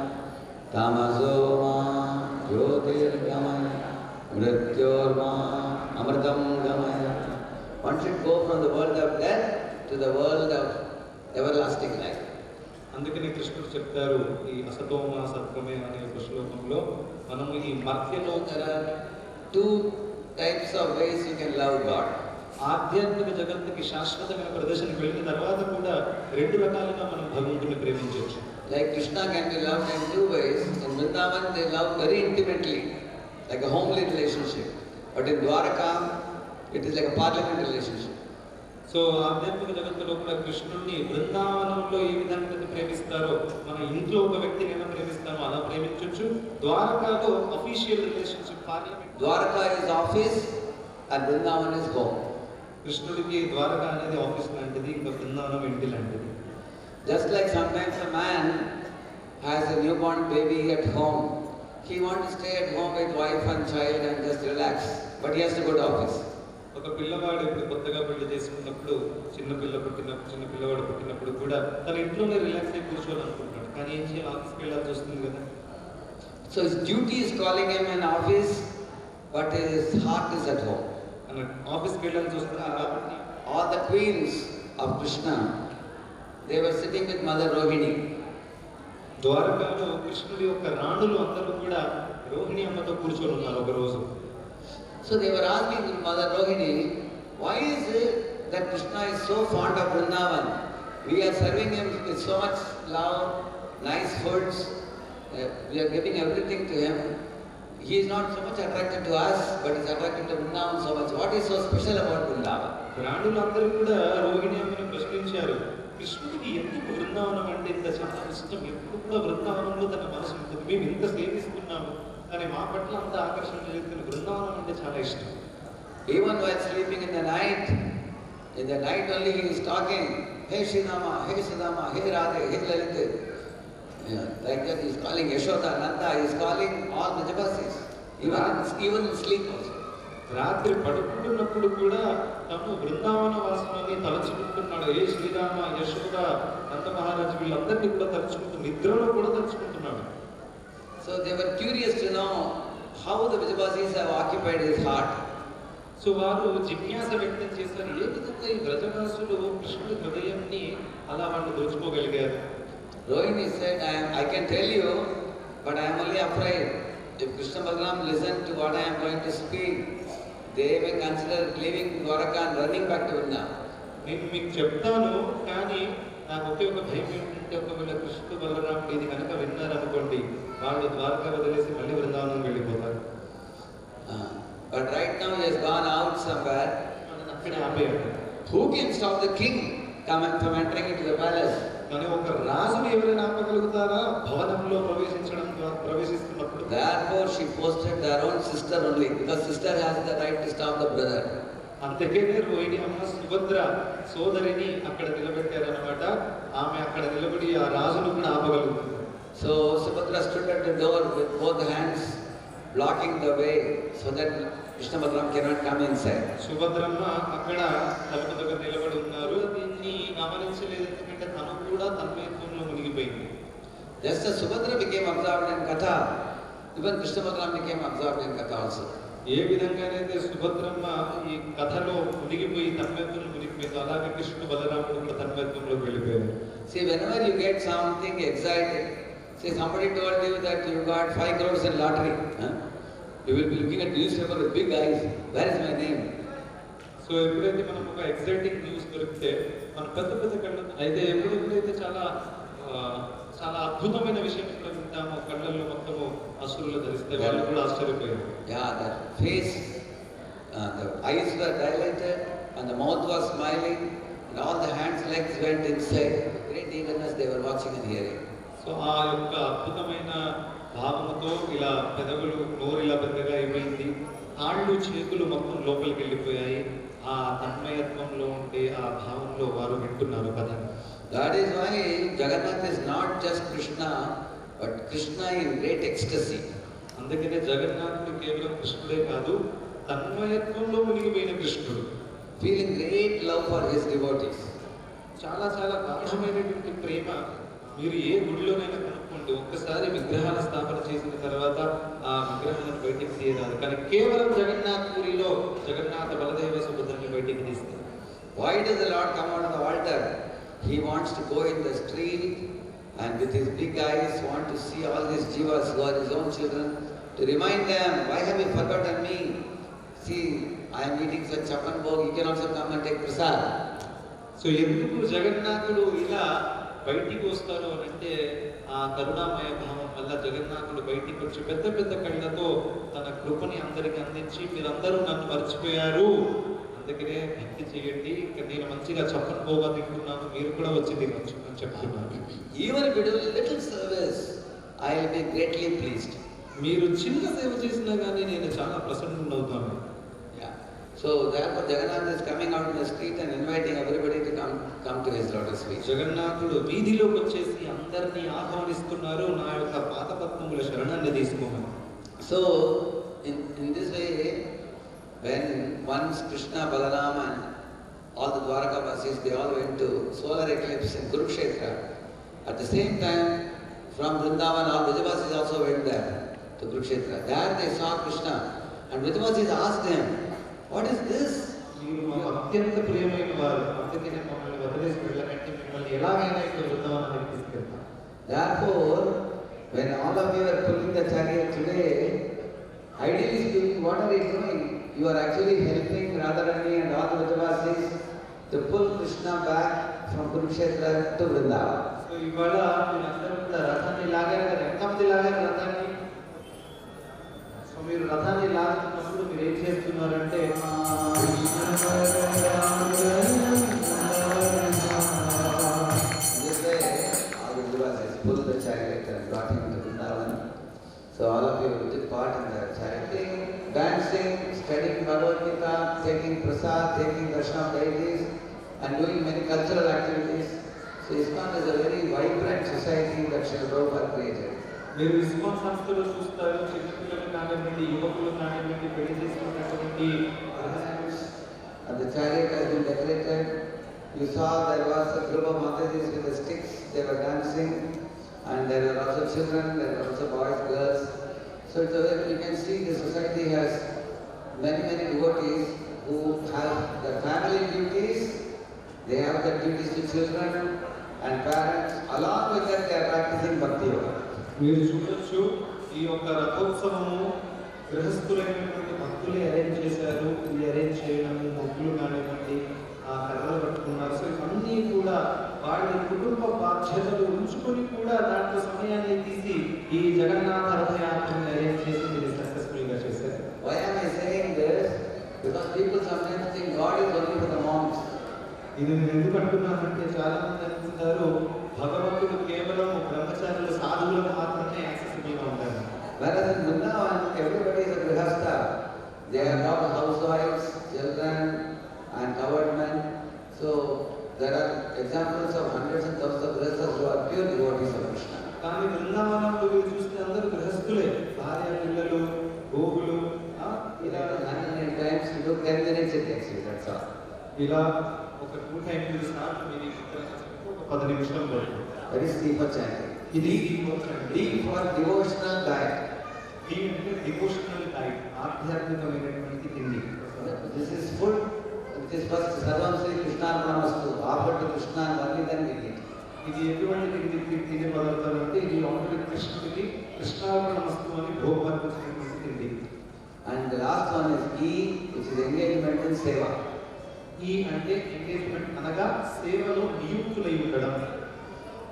tamaso ma jyotirgamaya mrityorma amritam gamaya. One should go from the world of death to the world of everlasting life. అందుకని కృష్ణుడు చెప్తారు ఈ అసతోమ సత్వమే అనే ఒక శ్లోకంలో, మనము ఈ మర్త్యలో There are two types of ways you can love God. ఆధ్యాత్మిక జగత్తుకి శాశ్వతమైన ప్రదర్శనకు వెళ్ళిన తర్వాత కూడా రెండు రకాలుగా మనం భగవంతుని ప్రేమించవచ్చు. Like Krishna can be loved in two ways. In Vrindavan they love very intimately, like a homely relationship. But in Dwaraka, it is like a parliament relationship. So ఆధ్యాత్మిక జగత్తులో కూడా కృష్ణుడిని బృందావనంలో ఏ విధంగా ప్రేమిస్తారో, మన ఇంట్లో ఒక వ్యక్తిని ఎలా ప్రేమిస్తామో అలా ప్రేమించవచ్చు. ద్వారకాలో official relationship, parliament. Dwaraka is office and Vrindavan is home. కృష్ణుడికి ద్వారక అనేది ఆఫీస్ లాంటిది, ఇంకా బృందావనం ఇంటి లాంటిది. Just like sometimes a man has a newborn baby at home, he wants to stay at home with wife and child and just relax, but he has to go to office. ఒక పిల్లవాడు ఇప్పుడు కొత్తగా పెళ్లి చేసుకున్నప్పుడు, చిన్న పిల్లవాడు పుట్టినప్పుడు కూడా తన ఇంట్లోనే రిలాక్స్ అయి కూర్చోవాలనుకుంటున్నాడు, కానీ ఏం చేయాలి, ఆఫీస్కి వెళ్ళాల్సి వస్తుంది కదా. So his duty is calling him in office, but his heart is at home. ఆఫీస్కి వెళ్ళాల్సి వస్తుంది కాబట్టి All the queens of Krishna, they were sitting with Mother Rohini. ద్వారకాలో కృష్ణుడి యొక్క రాణులు అందరూ కూడా రోహిణి అమ్మతో కూర్చొని ఉన్నారు ఒక రోజు. So they were asking Mother Rohini, why is it that Krishna is so fond of Vrindavan? We are serving him with so much love, nice foods. We are giving everything to him. He is not so much attracted to us, but he is attracted to Vrindavan so much. What is so special about Vrindavan? ప్రాణులందరూ కూడా రోహిణి అమ్మని ప్రశ్నించారు, కృష్ణుడికి ఎందుకు బృందావనం అంటే ఇంత చాలా ఇష్టం, ఎప్పుడు కూడా బృందావనంలో తన మనసు ఉంటుంది, మేము ఇంత సేవిస్తున్నాము కానీ మా పట్ల అంత ఆకర్షణ చెందుతున్న బృందావనం అంటే చాలా ఇష్టం. Even while sleeping in the night only he is talking, hey Sridhama, hey Sridhama, hey Radhe, hey Lalita. Like that he is calling Yashoda, Nanda, he is calling all the Jabasis, even in sleep also. రాత్రి పడుకుంటున్నప్పుడు కూడా తను బృందావన వాసులని తలుచుకుంటున్నాడు. ఏ శ్రీరామ, యశోద, నంద మహారాజు వీళ్ళందరినీ కూడా తలుచుకుంటూ నిద్రలో కూడా తలుచుకుంటున్నాడు. So they were curious to know how the Vijayabasis have occupied his heart. So వారు జిజ్ఞాస వ్యక్తం చేశారు, ఏ విధంగా ఈ వ్రజవాసులు కృష్ణుడి హృదయాన్ని అలా వాళ్ళు దోచుకోగలిగారు. Rohini said, I can tell you, but I am only afraid. If Krishna Balaram listen to what I am going to speak, they may consider leaving Dwaraka and running back to Vrindavan. నేను మీకు చెప్తాను, కానీ నాకు ఒకే ఒక భయం ఏంటంటే ఒకవేళ కృష్ణ బలరాముడు ఇది కనుక విన్నారనుకోండి, వాళ్ళు ద్వారకా వదిలేసి మళ్ళీ బృందావనం వెళ్ళిపోతారు. But right now he has gone out somewhere. అక్కడే ఆపేయాడు. Who can stop the king from entering into the palace? కానీ ఒక రాజుని ఎవరైనా ఆపగలుగుతారా భవనంలో ప్రవేశిస్తున్నప్పుడు? Therefore she posted their own sister only, because sister has the right to stop the brother. అందుకే రోహిణి అమ్మ సుభద్ర సోదరిని అక్కడ నిలబెట్టారనమాట. ఆమె అక్కడ నిలబడి ఆ రాజును కూడా ఆపగలుగుతుంది. So Subhadra stood at the door with both hands blocking the way so that Krishna Balaram cannot come inside. Subhadramma అక్కడ తలుపు దగ్గర నిలబడి ఉన్నారు. దీన్ని గమనించలేదు, ఎందుకంటే తను కూడా తన్మయత్వంలో మునిగిపోయింది. Just as Subhadra became absorbed in Katha, even Krishna Balaram became absorbed in Katha also. ఏ విధంగానైతే సుభద్రమ్మ ఈ కథలో మునిగిపోయి తన్మయత్వంలో మునిగిపోయిందో, అలాగే కృష్ణ బలరాముడు కూడా తన్మయత్వంలోకి వెళ్ళిపోయారు. See, whenever you get something excited, say somebody told you that you got 5 crores in lottery, you will be looking at newspaper with big eyes. Where is my name? So ఎప్పుడైతే మనం ఒక ఎగ్జైటింగ్ న్యూస్ దొరికితే మన పెద్ద పెద్ద కళ్ళు అయితే ఎప్పుడైతే చాలా చాలా అద్భుతమైన విషయం కూడా వింటాము, కళ్ళల్లో మొత్తము అసురులు ధరిస్తే వాళ్ళు కూడా ఆశ్చర్యపోయారు. Yeah, the face, the eyes were dilated and the mouth was smiling and all the hands, legs went inside. Great eagerness they were watching and hearing. So ఆ యొక్క అద్భుతమైన భావముతో ఇలా పెదవులు నోరు ఇలా పెద్దగా అయిపోయింది, కాళ్ళు చేతులు మొత్తం లోపలికి వెళ్ళిపోయాయి. ఆ తన్మయత్వంలో ఉండే ఆ భావంలో వారు వింటున్నారు కథ. That is why Jagannath is not just Krishna, but Krishna in great ecstasy. అందుకనే జగన్నాథుడు కేవలం కృష్ణుడే కాదు, తన్మయత్వంలో మునిగిపోయిన కృష్ణుడు. Feeling great love for his devotees. చాలా చాలా గాఢమైనటువంటి ప్రేమ. మీరు ఏ గుడిలోనైనా కనుక్కోండి, ఒక్కసారి విగ్రహాల స్థాపన చేసిన తర్వాత ఆ విగ్రహాలను బయటికి తీయరాదు, కానీ కేవలం జగన్నాథ్ పూరిలో జగన్నాథ బలదేవ సుభద్రని బయటికి తీస్తారు. Why does the Lord come out of the altar? He wants to go in the street and with his big eyes want to see all these jivas who are his own children, to remind them, why have you forgotten me? See, I am eating such chapan bhog, you can also come and take prasad. So ఎందుకు జగన్నాథుడు ఇలా బయటికి వస్తారు అని అంటే, ఆ కరుణామయ భావం వల్ల జగన్నాథుడు బయటికి వచ్చి పెద్ద పెద్ద కళ్ళతో తన కృపని అందరికి అందించి, మీరందరూ నన్ను మర్చిపోయారు, అందుకనే భక్తి చేయండి, నేను మంచిగా చప్పన్ పోగా తింటున్నాను, మీరు కూడా వచ్చి తినొచ్చు అని చెప్తున్నాను. Even if you do little service, I will be greatly pleased. మీరు చిన్న సేవ చేసినా కానీ నేను చాలా ప్రసన్నుడవుతాను. Yeah. So therefore Jagannath is coming out in the street and inviting everybody to come to his lotus feet. జగన్నాథుడు వీధిలోకి వచ్చేసి అందరినీ ఆహ్వానిస్తున్నారు, నా యొక్క పాదపద్మముల శరణాన్ని తీసుకోమని. So in this way, when once Krishna, Balaram and all the Dwarkavasis, they all went to solar eclipse in Kurukshetra. At the same time, from Vrindavan, all Vijayavasis also went there to Kurukshetra. There they saw Krishna and Vijayavasis asked him, what is this? మీరు మాకు అత్యంత ప్రియమైన వారు, అందుకనే మమ్మల్ని వదిలేసి వెళ్ళకంటే మిమ్మల్ని ఎలాగైనా ఇక్కడ వృందావనానికి తీసుకెళ్తాం. Therefore, when all of you are pulling the chariot today, ideally speaking, what are you doing? You are actually helping Radharani and all the Vijayavasis to pull Krishna back from Kurukshetra to Vrindavan. So ఇవాళ మీరందరూ కూడా రథాన్ని లాగారు కదా, ఎంతమంది లాగారు రథాన్ని? So మీరు రథాన్ని లాగుతున్నప్పుడు మీరు ఏం చేస్తున్నారంటే pull the chariot and brought him to Vrindavan. So all of you took part in the chanting, dancing, studying Bhagavad Gita, taking prasad, taking darshan of deities, and doing many cultural activities. So ISKCON is a very vibrant society that Srila Prabhupada created. మీరు ISKCON సంస్థలో చూస్తారు, చిన్నపిల్లలు కానివ్వండి, యువకులు కానివ్వండి, పెళ్లి చేసుకున్నటువంటి And the chariot has been decorated. You saw there was a group of Matadis with the sticks, they were dancing, and there were also children, there were also boys, girls. So you can see the society has many devotees who have the family duties, they have the duties to children and parents, along with that they are practicing bhakti yoga. మీరు చూడొచ్చు ఈ యొక్క రథోత్సవము గృహస్థులైనటువంటి భక్తులే arrange చేశారు. ఈ arrange చేయడము, భక్తులు కానివ్వండి, ఆ కర్రలు పట్టుకున్నారు. సో ఇవన్నీ కూడా వాళ్ళ కుటుంబ బాధ్యతలు ఉంచుకొని కూడా దాంట్లో సమయాన్ని తీసి ఈ జగన్నాథ రథయాత్రని అరేంజ్ చేసి మీరు సక్సెస్ఫుల్ గా చేశారు. Why am I saying this? Because people sometimes think God is only for the monks. ఇది నేను ఎందుకు అంటున్నానంటే చాలా మంది అనుకుంటారు భగవంతుడు కేవలం బ్రహ్మచారులు సాధువులకు మాత్రమే యాక్సెసిబుల్ గా ఉంటారు. Whereas in Vrindavan, everybody is a grihastha. They are not housewives, children, and covered men. So there are examples of hundreds and thousands of grihasthas who are pure devotees of Krishna. కానీ బృందావనంలో మీరు చూస్తే అందరూ గృహస్థులే, భార్య పిల్లలు, గోవులు. ఇలా 100 times you do 10 minutes it takes you, that's all. ఇలా ఒక 2 టైమ్స్ మీరు స్టార్ట్ మీరు ఒక 10 నిమిషాలు పడుతుంది. That is deeper chanting. ఇది D for devotional diet. D అంటే డివోషనల్ డైట్, ఆధ్యాత్మికమైనటువంటి తిండి. This is food which is first Sarvam Sri Krishnarpanastu, offered to Krishna and only then we eat. ఇది ఎటువంటి తినే పదార్థాలు అంటే ఇది ఆల్రెడీ కృష్ణుడికి కృష్ణార్పణమస్తు అని భోగపరిచినటువంటి తిండి. And the last one is E, which is engagement in seva. ఈ అంటే ఎంగేజ్మెంట్ అనగా సేవలో నియుక్తులై ఉండడం.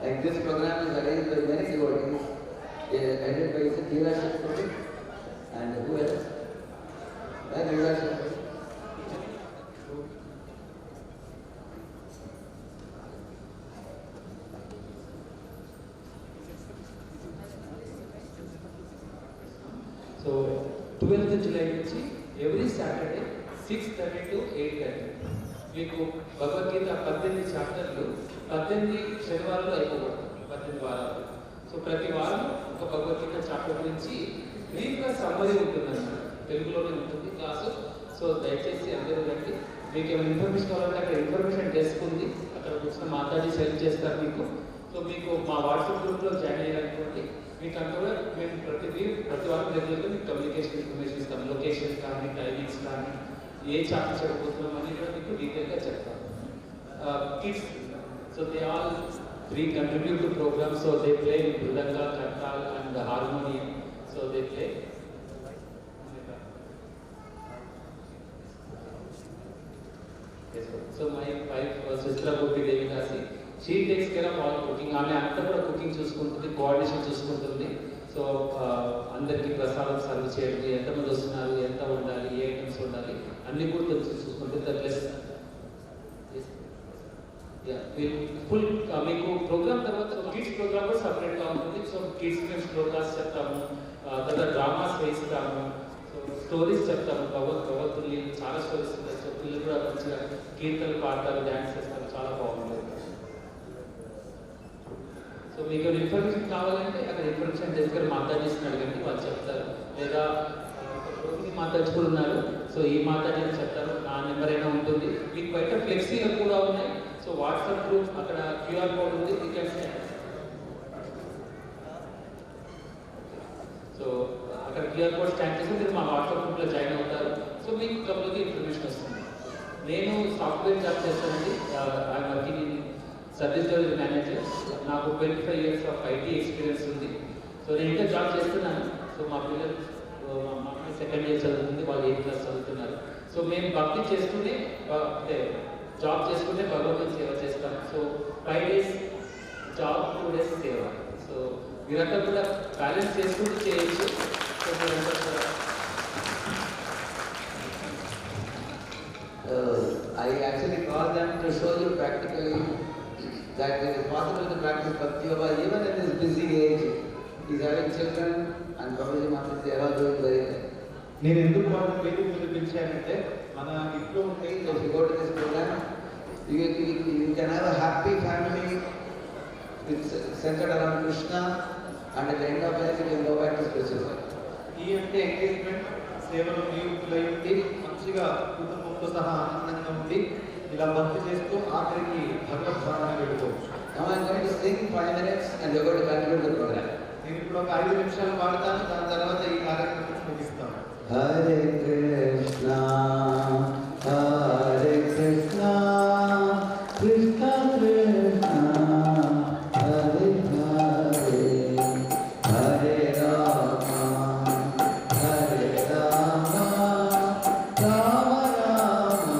Like this program is arranged by many devotees, headed by Dhira Shakti and who else? Where Dhira Shakti? So 12th July నుంచి every Saturday 6:30 to 8:30 మీకు భగవద్గీత 18 చాప్టర్లు 18 శనివారాలు అయిపోబడుతుంది, 18 వారాలు. So ప్రతి వారం ఒక భగవద్గీత చాప్టర్ గురించి బ్రీఫ్గా సమ్మరీ ఉంటుందన్నమాట, తెలుగులోనే ఉంటుంది క్లాసు. సో దయచేసి అందరూ రండి. మీకు ఏమైనా ఇన్ఫర్మేషన్ కావాలంటే అక్కడ ఇన్ఫర్మేషన్ డెస్క్ ఉంది, అక్కడ వచ్చిన మాట్లాడి సెలెక్ట్ చేస్తారు మీకు. సో మీకు మా వాట్సాప్ గ్రూప్లో జాయిన్ అయ్యారనుకోండి, మీకు అంతా కూడా మేము ప్రతి వారం రెగ్యులర్గా మీకు కమ్యూనికేషన్ ఇన్ఫర్మేషన్ ఇస్తాం, లొకేషన్ కానీ టైమింగ్స్ కానీ ఏ చాప్టర్ చదువుతున్నాం అని కూడా మీకు డీటెయిల్గా చెప్తాం. Kids, so they all 3 contribute to programs, so they play mridanga, kartal and the harmonium, so they play. Yes, so my wife Sister Gopi Devi Dasi, she takes care of all cooking. ఆమె అంతా కూడా cooking చూసుకుంటుంది, coordination చూసుకుంటుంది. So అందరికీ ప్రసాదం serve చేయడం, ఎంతమంది వస్తున్నారు, ఎంత ఉండాలి, ఏ ఐటమ్స్ ఉండాలి అన్ని కూడా చూసుకుంటుంది. ప్లస్ ఫుల్ మీకు ప్రోగ్రామ్ తర్వాత కిడ్స్ ప్రోగ్రామ్ కూడా సపరేట్గా ఉంటుంది. సో కిడ్స్ మేము శ్లోకాస్ చెప్తాము, తర్వాత డ్రామాస్ వేస్తాము, సో స్టోరీస్ చెప్తాము, భగవద్తుల్ని చాలా స్టోరీస్ ఉంటాయి. సో పిల్లలు కూడా మంచిగా కీర్తనలు పాడతారు, డ్యాన్స్ చేస్తారు, చాలా బాగుంటుంది. సో మీకు ఇన్ఫర్మేషన్ కావాలంటే అక్కడ ఇన్ఫర్మేషన్ దగ్గర మాట్లాడేసి అడగండి, వాళ్ళు చెప్తారు. లేదా మాతాజీ కూడా ఉన్నారు, సో ఈ మాతాజీ అని చెప్తారు, నా నెంబర్ అయినా ఉంటుంది. మీకు బయట ఫ్లెక్సీలు కూడా ఉన్నాయి. సో వాట్సాప్ గ్రూప్ అక్కడ క్యూఆర్ కోడ్ ఉంది, సో అక్కడ క్యూఆర్ కోడ్ స్కాన్ చేసి మీరు మా వాట్సాప్ గ్రూప్లో జాయిన్ అవుతారు. సో మీకు కంప్లీట్గా ఇన్ఫర్మేషన్ వస్తుంది. నేను సాఫ్ట్వేర్ జాబ్ చేస్తానండి, I'm working in service delivery manager. నాకు 25 years ఆఫ్ ఐటీ ఎక్స్పీరియన్స్ ఉంది. సో నేను ఇంకా జాబ్ చేస్తున్నాను. సో మా పిల్లలు, మా అమ్మాయి 2nd year చదువుతుంది, వాళ్ళు 8th class చదువుతున్నారు. సో మేము భక్తి చేస్తూనే జాబ్ చేసుకుంటే భగవంతుని సేవ చేస్తాం. సో 5 days జాబ్ 2 days సేవ. సో మీరంతా కూడా బ్యాలెన్స్ చేసుకుంటూ చేయొచ్చు. సో మీరంతా కూడా I actually call them to show you practically that it is possible to practice Bhakti Yoga even in this busy age. He is having children and Prabhuji Maharaj, they are all doing very well. నేను ఎందుకు వాళ్ళ పేరు మీద పిలిచానంటే మన ఇంట్లో ఉంటే So if you go to this program, you can have a happy family it's centered around Krishna and at the end of life you can go back to spiritual life. ఈ అంటే ఎంగేజ్మెంట్ సేవలో నియుక్తులై ఉండి మంచిగా కుటుంబంతో సహా ఆనందంగా ఉండి ఇలా భక్తి చేస్తూ ఆఖరికి భగవత్ ధారణ వెళ్ళిపోవచ్చు. Now I am going to sing 5 minutes and we are going to conclude the program. నేను ఇప్పుడు ఒక 5 నిమిషాలు పాడతాను, దాని తర్వాత ఈ కార్యక్రమం ముగిస్తాను. Hare Krishna, Hare Krishna, Krishna Krishna, Hare Hare, Hare Rama, Hare Rama, Rama Rama,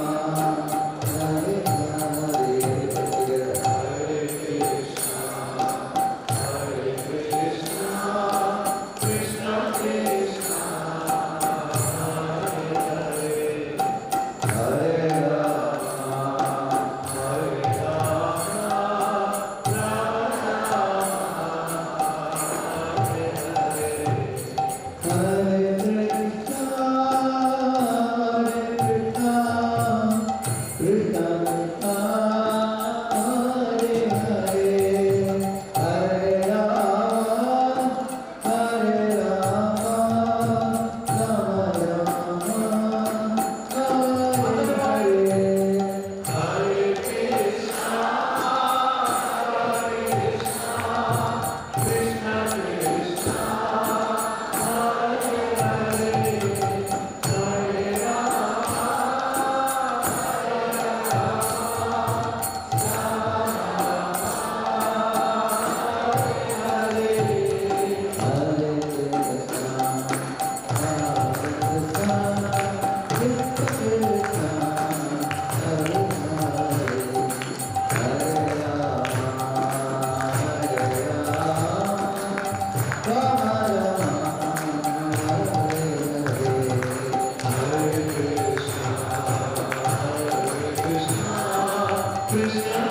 Hare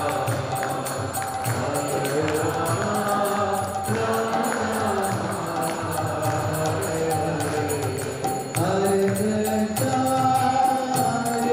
Hare. Hare Krishna, Hare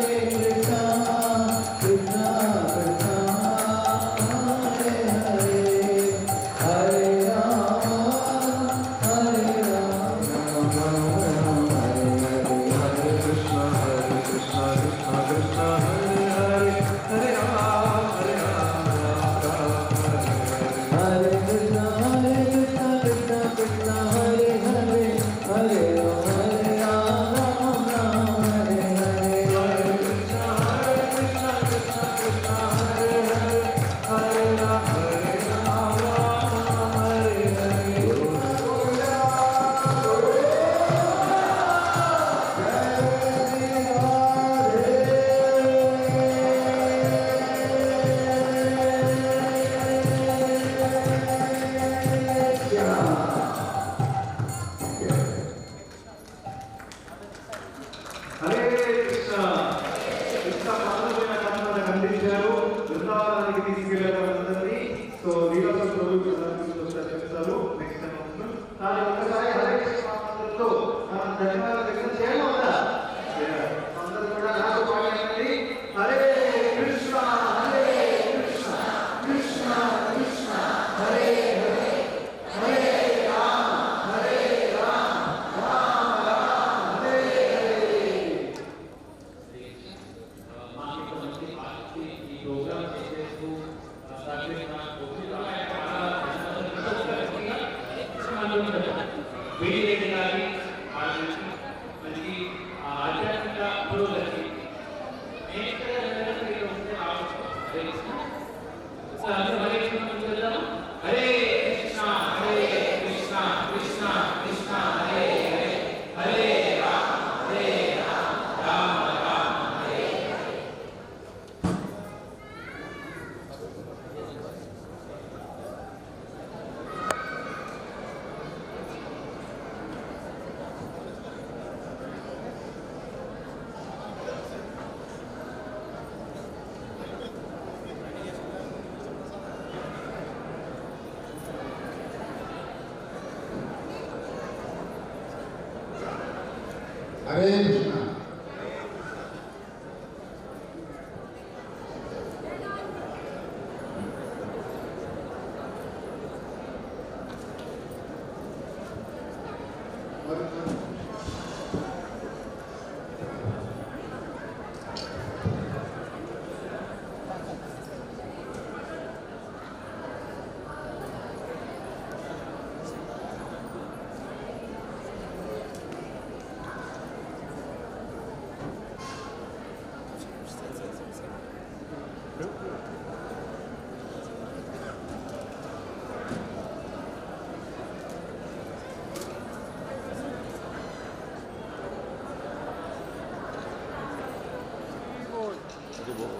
Krishna, Krishna Krishna, Hare